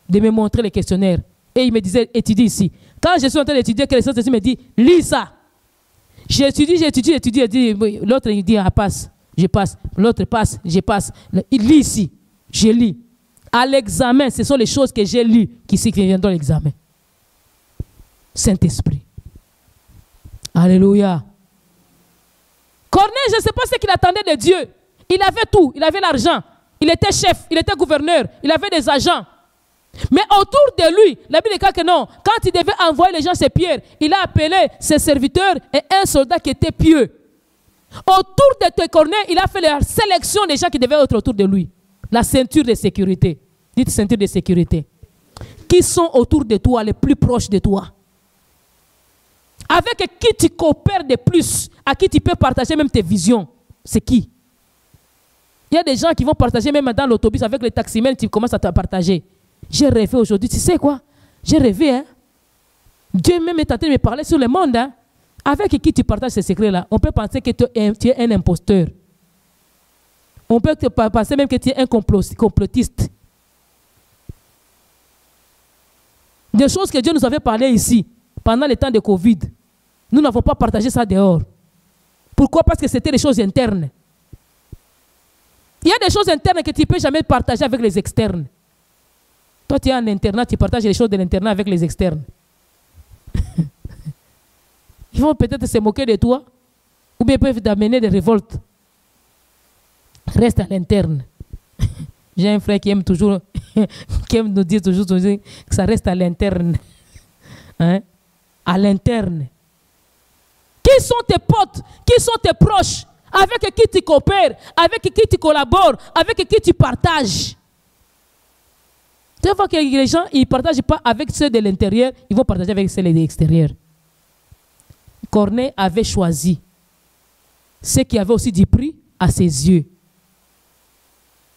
de me montrer les questionnaires. Et il me disait, étudie ici. Quand je suis en train d'étudier, que le Saint-Esprit me dit, lis ça. J'étudie. L'autre, il dit, passe, je passe. L'autre passe, je passe. Il lit ici, je lis. À l'examen, ce sont les choses que j'ai lues qui viendront à l'examen. Saint-Esprit. Alléluia. Corneille, je ne sais pas ce qu'il attendait de Dieu. Il avait tout, il avait l'argent. Il était chef, il était gouverneur, il avait des agents. Mais autour de lui, la Bible dit que non, quand il devait envoyer les gens chez Pierre, il a appelé ses serviteurs et un soldat qui était pieux. Autour de tes cornets, il a fait la sélection des gens qui devaient être autour de lui. La ceinture de sécurité. Dites ceinture de sécurité. Qui sont autour de toi, les plus proches de toi. Avec qui tu coopères de plus, à qui tu peux partager même tes visions. C'est qui? Il y a des gens qui vont partager même dans l'autobus avec les taximens, tu commences à te partager. J'ai rêvé aujourd'hui, tu sais quoi? J'ai rêvé, hein? Dieu même est en train de me parler sur le monde, hein? Avec qui tu partages ces secrets-là, on peut penser que tu es un imposteur. On peut penser même que tu es un complotiste. Des choses que Dieu nous avait parlé ici, pendant le temps de Covid. Nous n'avons pas partagé ça dehors. Pourquoi? Parce que c'était des choses internes. Il y a des choses internes que tu ne peux jamais partager avec les externes. Toi, tu es en internat, tu partages les choses de l'internat avec les externes. Ils vont peut-être se moquer de toi, ou bien ils peuvent t'amener des révoltes. Reste à l'interne. J'ai un frère qui aime toujours, qui aime nous dire toujours que ça reste à l'interne. Hein? À l'interne. Qui sont tes potes? Qui sont tes proches? Avec qui tu coopères? Avec qui tu collabores? Avec qui tu partages? Tu vois que les gens, ils ne partagent pas avec ceux de l'intérieur, ils vont partager avec ceux de l'extérieur. Corneille avait choisi ceux qui avaient aussi du prix à ses yeux.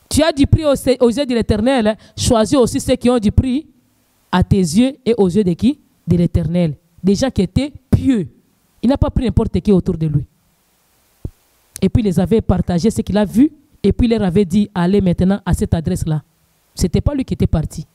Tu as du prix aux yeux de l'Éternel, hein? Choisis aussi ceux qui ont du prix à tes yeux et aux yeux de qui? De l'Éternel. Des gens qui étaient pieux. Il n'a pas pris n'importe qui autour de lui. Et puis il les avait partagé ce qu'il a vu et puis il leur avait dit allez maintenant à cette adresse-là. Ce n'était pas lui qui était parti.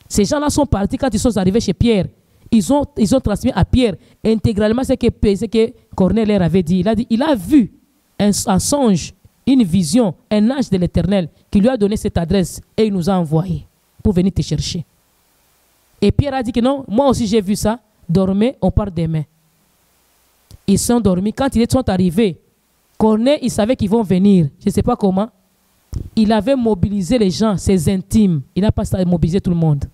Ces gens-là sont partis quand ils sont arrivés chez Pierre. Ils ont transmis à Pierre intégralement ce que Corneille leur avait dit. Il a dit, il a vu un songe, une vision, un ange de l'Éternel qui lui a donné cette adresse et il nous a envoyés pour venir te chercher. Et Pierre a dit que non, moi aussi j'ai vu ça, dormez, on part demain. Ils sont dormis. Quand ils sont arrivés, Corneille, il savait qu'ils vont venir. Je ne sais pas comment. Il avait mobilisé les gens, ses intimes. Il n'a pas mobilisé tout le monde.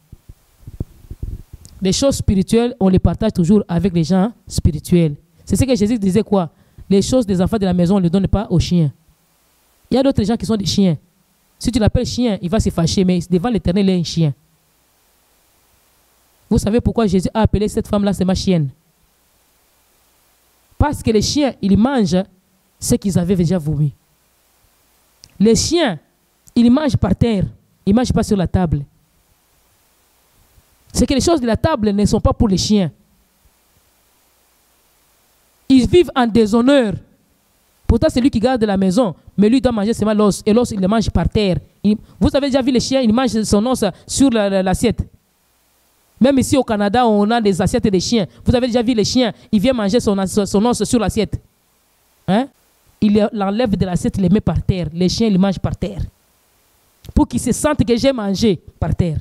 Les choses spirituelles, on les partage toujours avec les gens spirituels. C'est ce que Jésus disait quoi? Les choses des enfants de la maison, on ne les donne pas aux chiens. Il y a d'autres gens qui sont des chiens. Si tu l'appelles chien, il va se fâcher, mais devant l'Éternel, il est un chien. Vous savez pourquoi Jésus a appelé cette femme-là, c'est ma chienne? Parce que les chiens, ils mangent ce qu'ils avaient déjà vomi. Les chiens, ils mangent par terre. Ils ne mangent pas sur la table. C'est que les choses de la table ne sont pas pour les chiens. Ils vivent en déshonneur. Pourtant, c'est lui qui garde la maison. Mais lui doit manger seulement l'os. Et l'os, il le mange par terre. Vous avez déjà vu les chiens, ils mangent son os sur l'assiette. Même ici au Canada, on a des assiettes de chiens. Vous avez déjà vu les chiens, ils viennent manger son os sur l'assiette. Hein? Il l'enlève de l'assiette, il les met par terre. Les chiens, ils mangent par terre. Pour qu'ils se sentent que j'ai mangé par terre.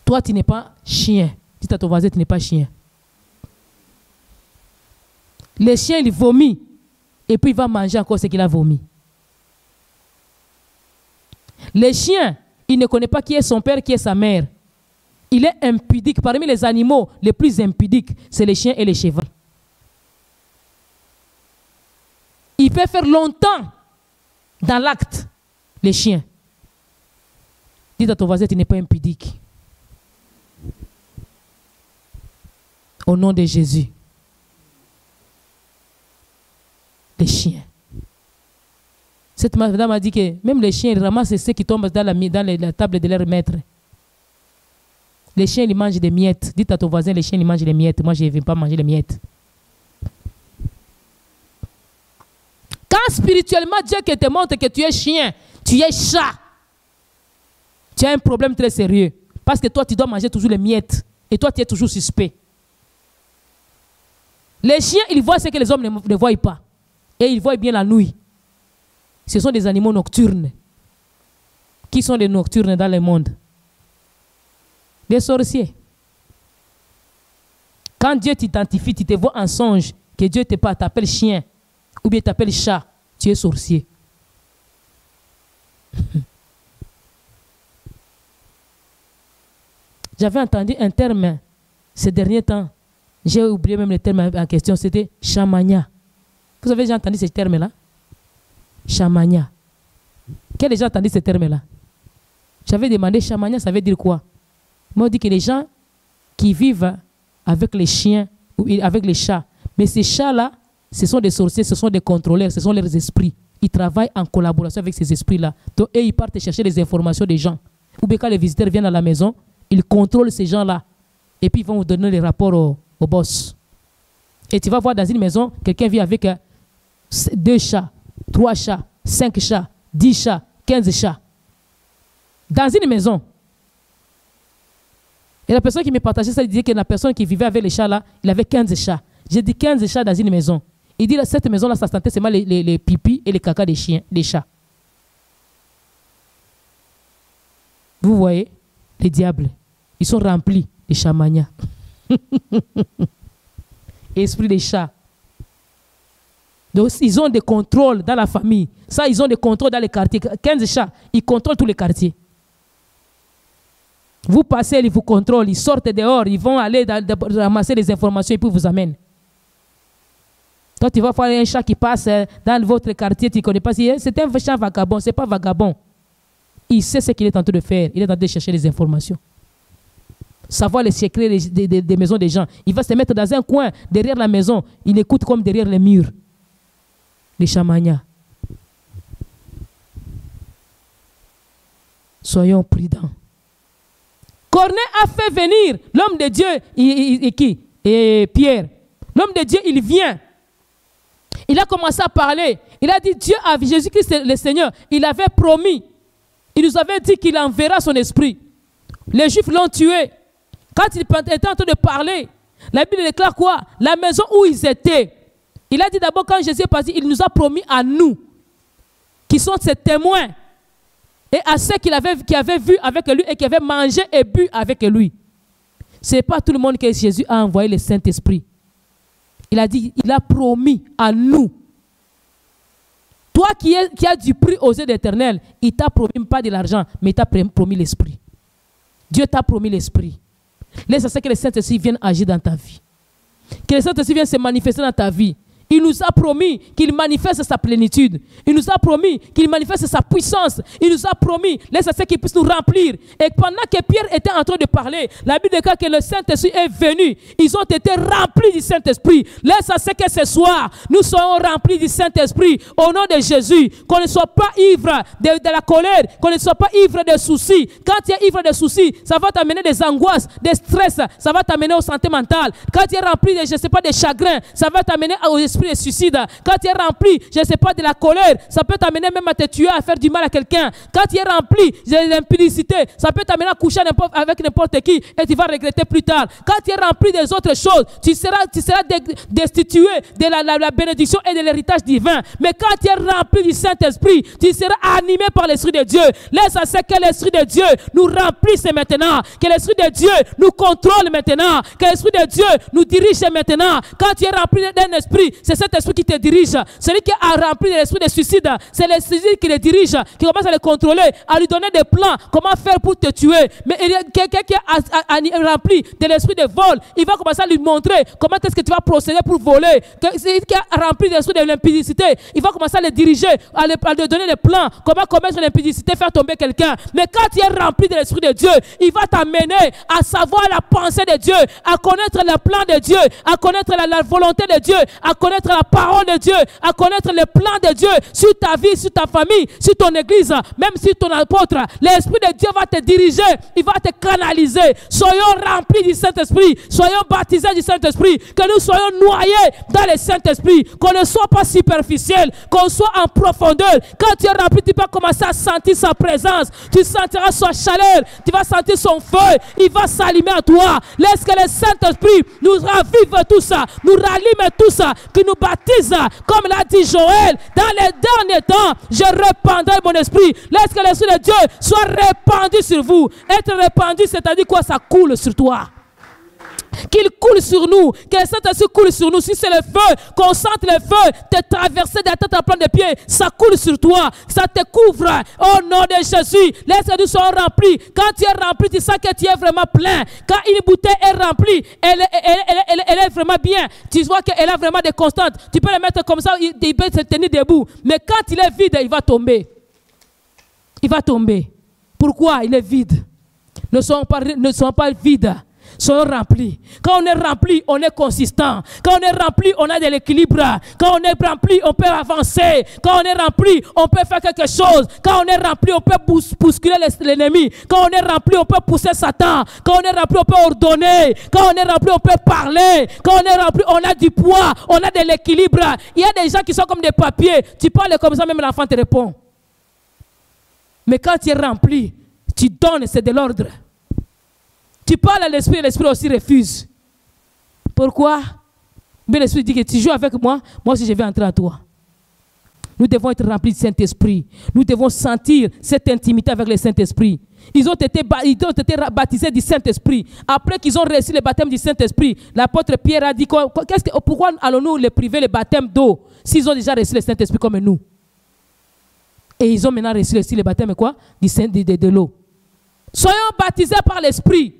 Toi, tu n'es pas chien. Dis à ton voisin, tu n'es pas chien. Les chiens, ils vomissent. Et puis, il va manger encore ce qu'il a vomi. Les chiens, il ne connaît pas qui est son père, qui est sa mère. Il est impudique. Parmi les animaux les plus impudiques, c'est les chiens et les chevaux. Il peut faire longtemps dans l'acte, les chiens. Dis à ton voisin, tu n'es pas impudique. Au nom de Jésus. Les chiens. Cette madame a dit que même les chiens, ils ramassent ceux qui tombent dans la table de leur maître. Les chiens, ils mangent des miettes. Dites à ton voisin, les chiens, ils mangent des miettes. Moi, je ne viens pas manger les miettes. Quand spirituellement, Dieu te montre que tu es chien, tu es chat, tu as un problème très sérieux. Parce que toi, tu dois manger toujours les miettes. Et toi, tu es toujours suspect. Les chiens, ils voient ce que les hommes ne voient pas. Et ils voient bien la nuit. Ce sont des animaux nocturnes. Qui sont des nocturnes dans le monde? Des sorciers. Quand Dieu t'identifie, tu te vois en songe, que Dieu t'appelle chien, ou bien t'appelle chat, tu es sorcier. J'avais entendu un terme ces derniers temps. J'ai oublié même le terme en question, c'était chamania. Vous avez déjà entendu ce terme-là? Chamania. Qui a déjà entendu ce terme-là? J'avais demandé chamania, ça veut dire quoi? Moi, on dit que les gens qui vivent avec les chiens ou avec les chats, mais ces chats-là, ce sont des sorciers, ce sont des contrôleurs, ce sont leurs esprits. Ils travaillent en collaboration avec ces esprits-là. Donc, eux, ils partent chercher les informations des gens. Ou bien quand les visiteurs viennent à la maison, ils contrôlent ces gens-là. Et puis, ils vont vous donner les rapports au boss. Et tu vas voir dans une maison, quelqu'un vit avec 2 chats, 3 chats, 5 chats, 10 chats, 15 chats. Dans une maison. Et la personne qui me partageait ça, il disait que la personne qui vivait avec les chats-là, il avait 15 chats. J'ai dit 15 chats dans une maison. Il dit que cette maison-là, ça sentait seulement les pipis et les caca des chiens, des chats. Vous voyez, les diables, ils sont remplis de chamania. Esprit des chats. Donc, ils ont des contrôles dans la famille. Ça, ils ont des contrôles dans les quartiers. 15 chats, ils contrôlent tous les quartiers. Vous passez, ils vous contrôlent, ils sortent dehors, ils vont aller ramasser des informations et puis vous amènent. Quand tu vas voir un chat qui passe dans votre quartier, tu ne connais pas si c'est un chat vagabond, ce n'est pas vagabond. Il sait ce qu'il est en train de faire, il est en train de chercher des informations. Savoir les secrets des maisons des gens. Il va se mettre dans un coin, derrière la maison, il écoute comme derrière les murs. Les chamanias. Soyons prudents. Corneille a fait venir l'homme de Dieu, et Pierre. L'homme de Dieu, il vient. Il a commencé à parler. Il a dit, Dieu, Jésus-Christ le Seigneur, il avait promis. Il nous avait dit qu'il enverra son esprit. Les Juifs l'ont tué. Quand il était en train de parler, la Bible déclare quoi? La maison où ils étaient. Il a dit d'abord, quand Jésus est parti, il nous a promis à nous, qui sont ses témoins, et à ceux qui avaient vu avec lui et qui avaient mangé et bu avec lui. Ce n'est pas tout le monde que Jésus a envoyé le Saint-Esprit. Il a dit, il a promis à nous. Toi qui as du prix aux yeux d'Éternel, il t'a promis pas de l'argent, mais il t'a promis l'Esprit. Dieu t'a promis l'Esprit. Laisse à ce que le Saint-Esprit vienne agir dans ta vie. Que le Saint-Esprit vienne se manifester dans ta vie. Il nous a promis qu'il manifeste sa plénitude. Il nous a promis qu'il manifeste sa puissance. Il nous a promis, laisse à ce qu'il puisse nous remplir. Et pendant que Pierre était en train de parler, la Bible déclare que le Saint-Esprit est venu. Ils ont été remplis du Saint-Esprit. Laisse à ce que ce soir, nous soyons remplis du Saint-Esprit au nom de Jésus. Qu'on ne soit pas ivre de la colère, qu'on ne soit pas ivre de soucis. Quand tu es ivre de soucis, ça va t'amener des angoisses, des stress, ça va t'amener au santé mentale. Quand tu es rempli de, je ne sais pas, de chagrin, ça va t'amener au esprit de suicide. Quand tu es rempli, je ne sais pas, de la colère, ça peut t'amener même à te tuer, à faire du mal à quelqu'un. Quand tu es rempli de l'impudicité, ça peut t'amener à coucher avec n'importe qui et tu vas regretter plus tard. Quand tu es rempli des autres choses, tu seras destitué de la bénédiction et de l'héritage divin. Mais quand tu es rempli du Saint-Esprit, tu seras animé par l'Esprit de Dieu. Laisse à ce que l'Esprit de Dieu nous remplisse maintenant. Que l'Esprit de Dieu nous contrôle maintenant. Que l'Esprit de Dieu nous dirige maintenant. Quand tu es rempli d'un esprit, c'est cet esprit qui te dirige. Celui qui a rempli de l'esprit de suicide, c'est l'esprit qui le dirige, qui commence à le contrôler, à lui donner des plans, comment faire pour te tuer. Mais il y a quelqu'un qui est rempli de l'esprit de vol, il va commencer à lui montrer comment est-ce que tu vas procéder pour voler. Celui qui est rempli de l'esprit de l'impudicité, il va commencer à le diriger, à lui donner des plans, comment commettre l'impudicité, faire tomber quelqu'un. Mais quand tu es rempli de l'esprit de Dieu, il va t'amener à savoir la pensée de Dieu, à connaître le plan de Dieu, à connaître la volonté de Dieu, à connaître la parole de Dieu, à connaître le plan de Dieu sur ta vie, sur ta famille, sur ton église, même sur ton apôtre. L'Esprit de Dieu va te diriger, il va te canaliser. Soyons remplis du Saint-Esprit, soyons baptisés du Saint-Esprit, que nous soyons noyés dans le Saint-Esprit, qu'on ne soit pas superficiel, qu'on soit en profondeur. Quand tu es rempli, tu vas commencer à sentir sa présence, tu sentiras sa chaleur, tu vas sentir son feu, il va s'allumer à toi. Laisse que le Saint-Esprit nous ravive tout ça, nous rallume tout ça, qui nous baptise, comme l'a dit Joël, dans les derniers temps, je répandrai mon esprit. Laisse que l'Esprit de Dieu soit répandu sur vous. Être répandu, c'est-à-dire quoi? Ça coule sur toi. Qu'il coule sur nous, que le Saint-Esprit coule sur nous. Si c'est le feu, qu'on sente le feu te traverser de la tête à plein de pieds, ça coule sur toi, ça te couvre. Au nom de Jésus, laisse nous soyons remplis. Quand tu es rempli, tu sens que tu es vraiment plein. Quand une bouteille est remplie, elle est vraiment bien. Tu vois qu'elle a vraiment des constantes. Tu peux le mettre comme ça, il peut se tenir debout. Mais quand il est vide, il va tomber. Il va tomber. Pourquoi il est vide? Ne soyons pas vides. Soyons remplis. Quand on est rempli, on est consistant. Quand on est rempli, on a de l'équilibre. Quand on est rempli, on peut avancer. Quand on est rempli, on peut faire quelque chose. Quand on est rempli, on peut bousculer l'ennemi. Quand on est rempli, on peut pousser Satan. Quand on est rempli, on peut ordonner. Quand on est rempli, on peut parler. Quand on est rempli, on a du poids. On a de l'équilibre. Il y a des gens qui sont comme des papiers. Tu parles comme ça, même l'enfant te répond. Mais quand tu es rempli, tu donnes, c'est de l'ordre. Tu parles à l'esprit, l'esprit aussi refuse. Pourquoi? Mais l'esprit dit que tu joues avec moi, moi aussi je vais entrer à toi. Nous devons être remplis du Saint-Esprit. Nous devons sentir cette intimité avec le Saint-Esprit. Ils ont été baptisés du Saint-Esprit. Après qu'ils ont reçu le baptême du Saint-Esprit, l'apôtre Pierre a dit pourquoi allons-nous les priver le baptême d'eau s'ils ont déjà reçu le Saint-Esprit comme nous? Et ils ont maintenant reçu aussi le baptême quoi? De l'eau. Soyons baptisés par l'Esprit.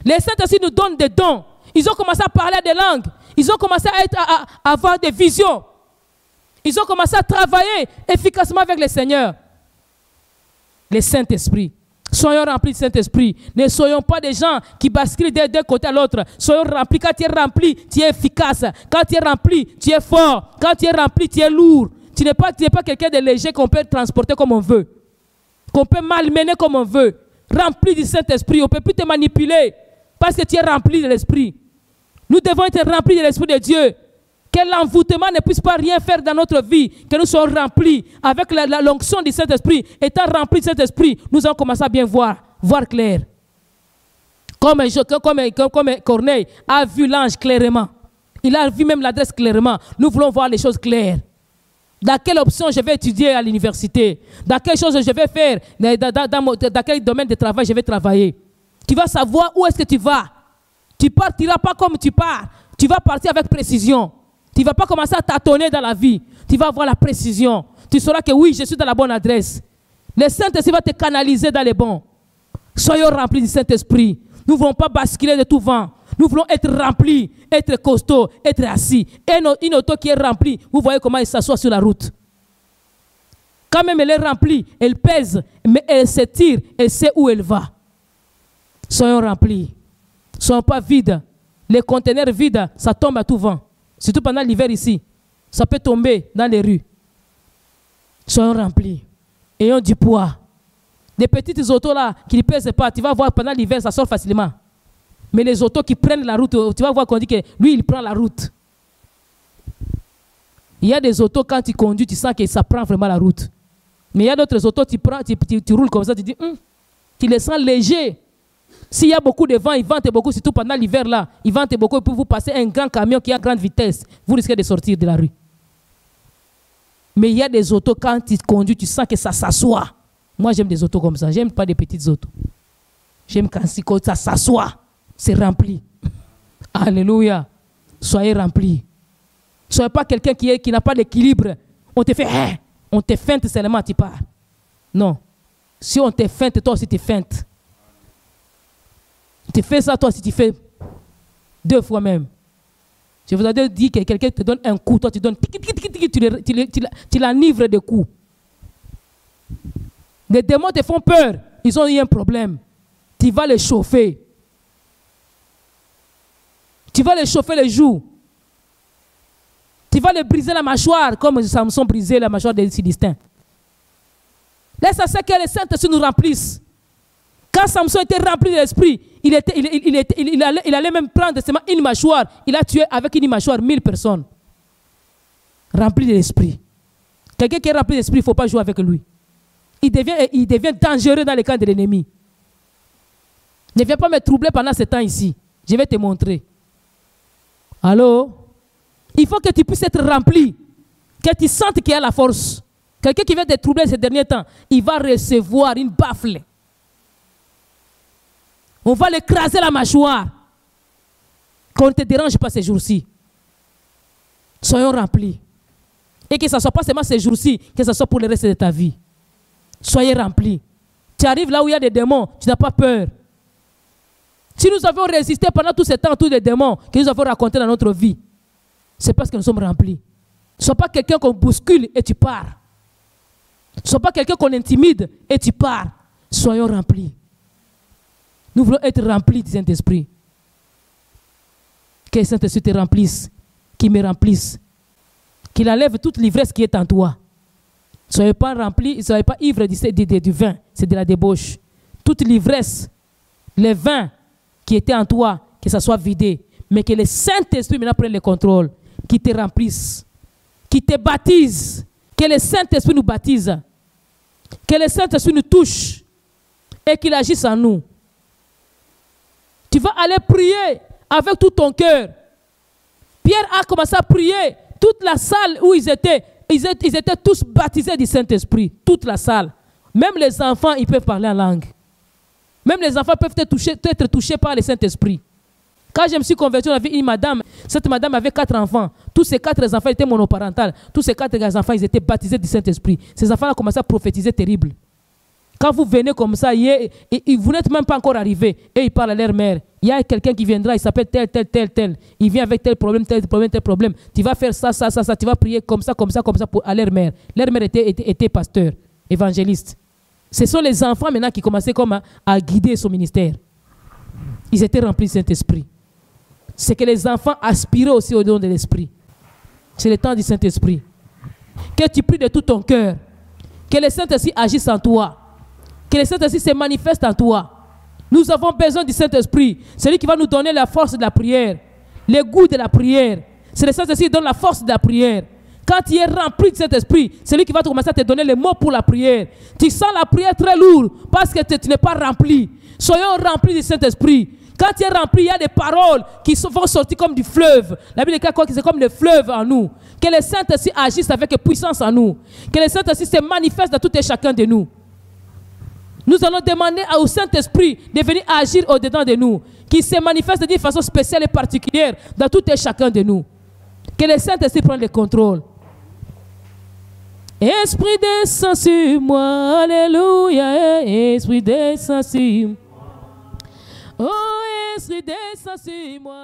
Les Saint-Esprit nous donnent des dons. Ils ont commencé à parler des langues. Ils ont commencé à avoir des visions. Ils ont commencé à travailler efficacement avec le Seigneur. Le Saint-Esprit. Soyons remplis du Saint-Esprit. Ne soyons pas des gens qui basculent d'un côté à l'autre. Soyons remplis. Quand tu es rempli, tu es efficace. Quand tu es rempli, tu es fort. Quand tu es rempli, tu es lourd. Tu n'es pas quelqu'un de léger qu'on peut transporter comme on veut. Qu'on peut malmener comme on veut. Rempli du Saint-Esprit. On ne peut plus te manipuler. Parce que tu es rempli de l'Esprit. Nous devons être remplis de l'Esprit de Dieu. Que l'envoûtement ne puisse pas rien faire dans notre vie. Que nous soyons remplis avec l'onction du Saint-Esprit. Étant remplis de Saint-Esprit, nous allons commencer à bien voir clair. Comme Corneille a vu l'ange clairement. Il a vu même l'adresse clairement. Nous voulons voir les choses claires. Dans quelle option je vais étudier à l'université? Dans quelle chose je vais faire? Dans quel domaine de travail je vais travailler? Tu vas savoir où est-ce que tu vas. Tu ne partiras pas comme tu pars. Tu vas partir avec précision. Tu ne vas pas commencer à tâtonner dans la vie. Tu vas avoir la précision. Tu sauras que oui, je suis dans la bonne adresse. Le Saint-Esprit va te canaliser dans les bons. Soyons remplis du Saint-Esprit. Nous ne voulons pas basculer de tout vent. Nous voulons être remplis, être costauds, être assis. Et une auto qui est remplie, vous voyez comment elle s'assoit sur la route. Quand même elle est remplie, elle pèse, mais elle s'étire, elle sait où elle va. Soyons remplis. Ne soyons pas vides. Les conteneurs vides, ça tombe à tout vent. Surtout pendant l'hiver ici. Ça peut tomber dans les rues. Soyons remplis. Ayons du poids. Des petites autos là qui ne pèsent pas, tu vas voir pendant l'hiver, ça sort facilement. Mais les autos qui prennent la route, tu vas voir qu'on dit que lui, il prend la route. Il y a des autos, quand tu conduis, tu sens que ça prend vraiment la route. Mais il y a d'autres autos, tu roules comme ça, tu dis, tu les sens légers. S'il y a beaucoup de vent, il vente beaucoup, surtout pendant l'hiver là, il vente beaucoup, et puis vous passez un grand camion qui a grande vitesse, vous risquez de sortir de la rue. Mais il y a des autos, quand tu conduis, tu sens que ça s'assoit. Moi, j'aime des autos comme ça, j'aime pas des petites autos. J'aime quand ça s'assoit, c'est rempli. Alléluia. Soyez remplis. Soyez pas quelqu'un qui n'a pas d'équilibre. On te fait, on te feinte seulement, tu pars. Non. Si on te feinte, toi aussi tu feintes. Tu fais ça, toi aussi tu fais 2 fois même. Je vous ai dit que quelqu'un te donne un coup, toi tu donnes, tu l'enivres de coups. Les démons te font peur, ils ont eu un problème. Tu vas les chauffer. Tu vas les chauffer les joues. Tu vas les briser la mâchoire, comme Samson brisait la mâchoire des Philistins. Laisse à ce que les saints nous remplissent. Quand Samson était rempli de l'esprit, il allait même prendre seulement une mâchoire. Il a tué avec une mâchoire 1000 personnes. Rempli de l'esprit. Quelqu'un qui est rempli de l'esprit, il ne faut pas jouer avec lui. Il devient dangereux dans les camps de l'ennemi. Ne viens pas me troubler pendant ce temps ici. Je vais te montrer. Allô? Il faut que tu puisses être rempli. Que tu sentes qu'il y a la force. Quelqu'un qui vient te troubler ces derniers temps, il va recevoir une baffle. On va l'écraser la mâchoire. Qu'on ne te dérange pas ces jours-ci. Soyons remplis. Et que ce ne soit pas seulement ces jours-ci, que ce soit pour le reste de ta vie. Soyez remplis. Tu arrives là où il y a des démons, tu n'as pas peur. Si nous avons résisté pendant tout ce temps, tous les démons que nous avons racontés dans notre vie, c'est parce que nous sommes remplis. Ne sois pas quelqu'un qu'on bouscule et tu pars. Ne sois pas quelqu'un qu'on intimide et tu pars. Soyons remplis. Nous voulons être remplis du Saint-Esprit. Que le Saint-Esprit te remplisse, qu'il me remplisse, qu'il enlève toute l'ivresse qui est en toi. Ne soyez pas remplis, ne soyez pas ivres du vin, c'est de la débauche. Toute l'ivresse, le vin qui était en toi, que ça soit vidé, mais que le Saint-Esprit maintenant prenne le contrôle, qu'il te remplisse, qu'il te baptise, que le Saint-Esprit nous baptise, que le Saint-Esprit nous touche et qu'il agisse en nous. Tu vas aller prier avec tout ton cœur. Pierre a commencé à prier. Toute la salle où ils étaient tous baptisés du Saint-Esprit. Toute la salle. Même les enfants, ils peuvent parler en langue. Même les enfants peuvent être touchés par le Saint-Esprit. Quand je me suis converti, on avait une madame. Cette madame avait 4 enfants. Tous ces 4 enfants étaient monoparentales. Tous ces 4 enfants, ils étaient baptisés du Saint-Esprit. Ces enfants ont commencé à prophétiser terrible. Quand vous venez comme ça, vous n'êtes même pas encore arrivé et ils parlent à leur mère. Il y a quelqu'un qui viendra, il s'appelle tel. Il vient avec tel problème. Tu vas faire ça. Tu vas prier comme ça à leur mère. Leur mère était pasteur, évangéliste. Ce sont les enfants maintenant qui commençaient comme à guider son ministère. Ils étaient remplis du Saint-Esprit. C'est que les enfants aspiraient aussi au don de l'Esprit. C'est le temps du Saint-Esprit. Que tu pries de tout ton cœur. Que le Saint-Esprit agisse en toi. Que le Saint-Esprit se manifeste en toi. Nous avons besoin du Saint-Esprit. C'est lui qui va nous donner la force de la prière. Le goût de la prière. C'est le Saint-Esprit qui donne la force de la prière. Quand tu es rempli de Saint-Esprit, c'est lui qui va commencer à te donner les mots pour la prière. Tu sens la prière très lourde parce que tu n'es pas rempli. Soyons remplis du Saint-Esprit. Quand tu es rempli, il y a des paroles qui vont sortir comme du fleuve. La Bible dit que c'est comme le fleuve en nous. Que le Saint-Esprit agisse avec puissance en nous. Que le Saint-Esprit se manifeste dans tout et chacun de nous. Nous allons demander au Saint-Esprit de venir agir au-dedans de nous. Qu'il se manifeste d'une façon spéciale et particulière dans tout et chacun de nous. Que le Saint-Esprit prenne le contrôle. Esprit descend sur moi, alléluia. Esprit descend sur moi. Oh, Esprit descend sur moi.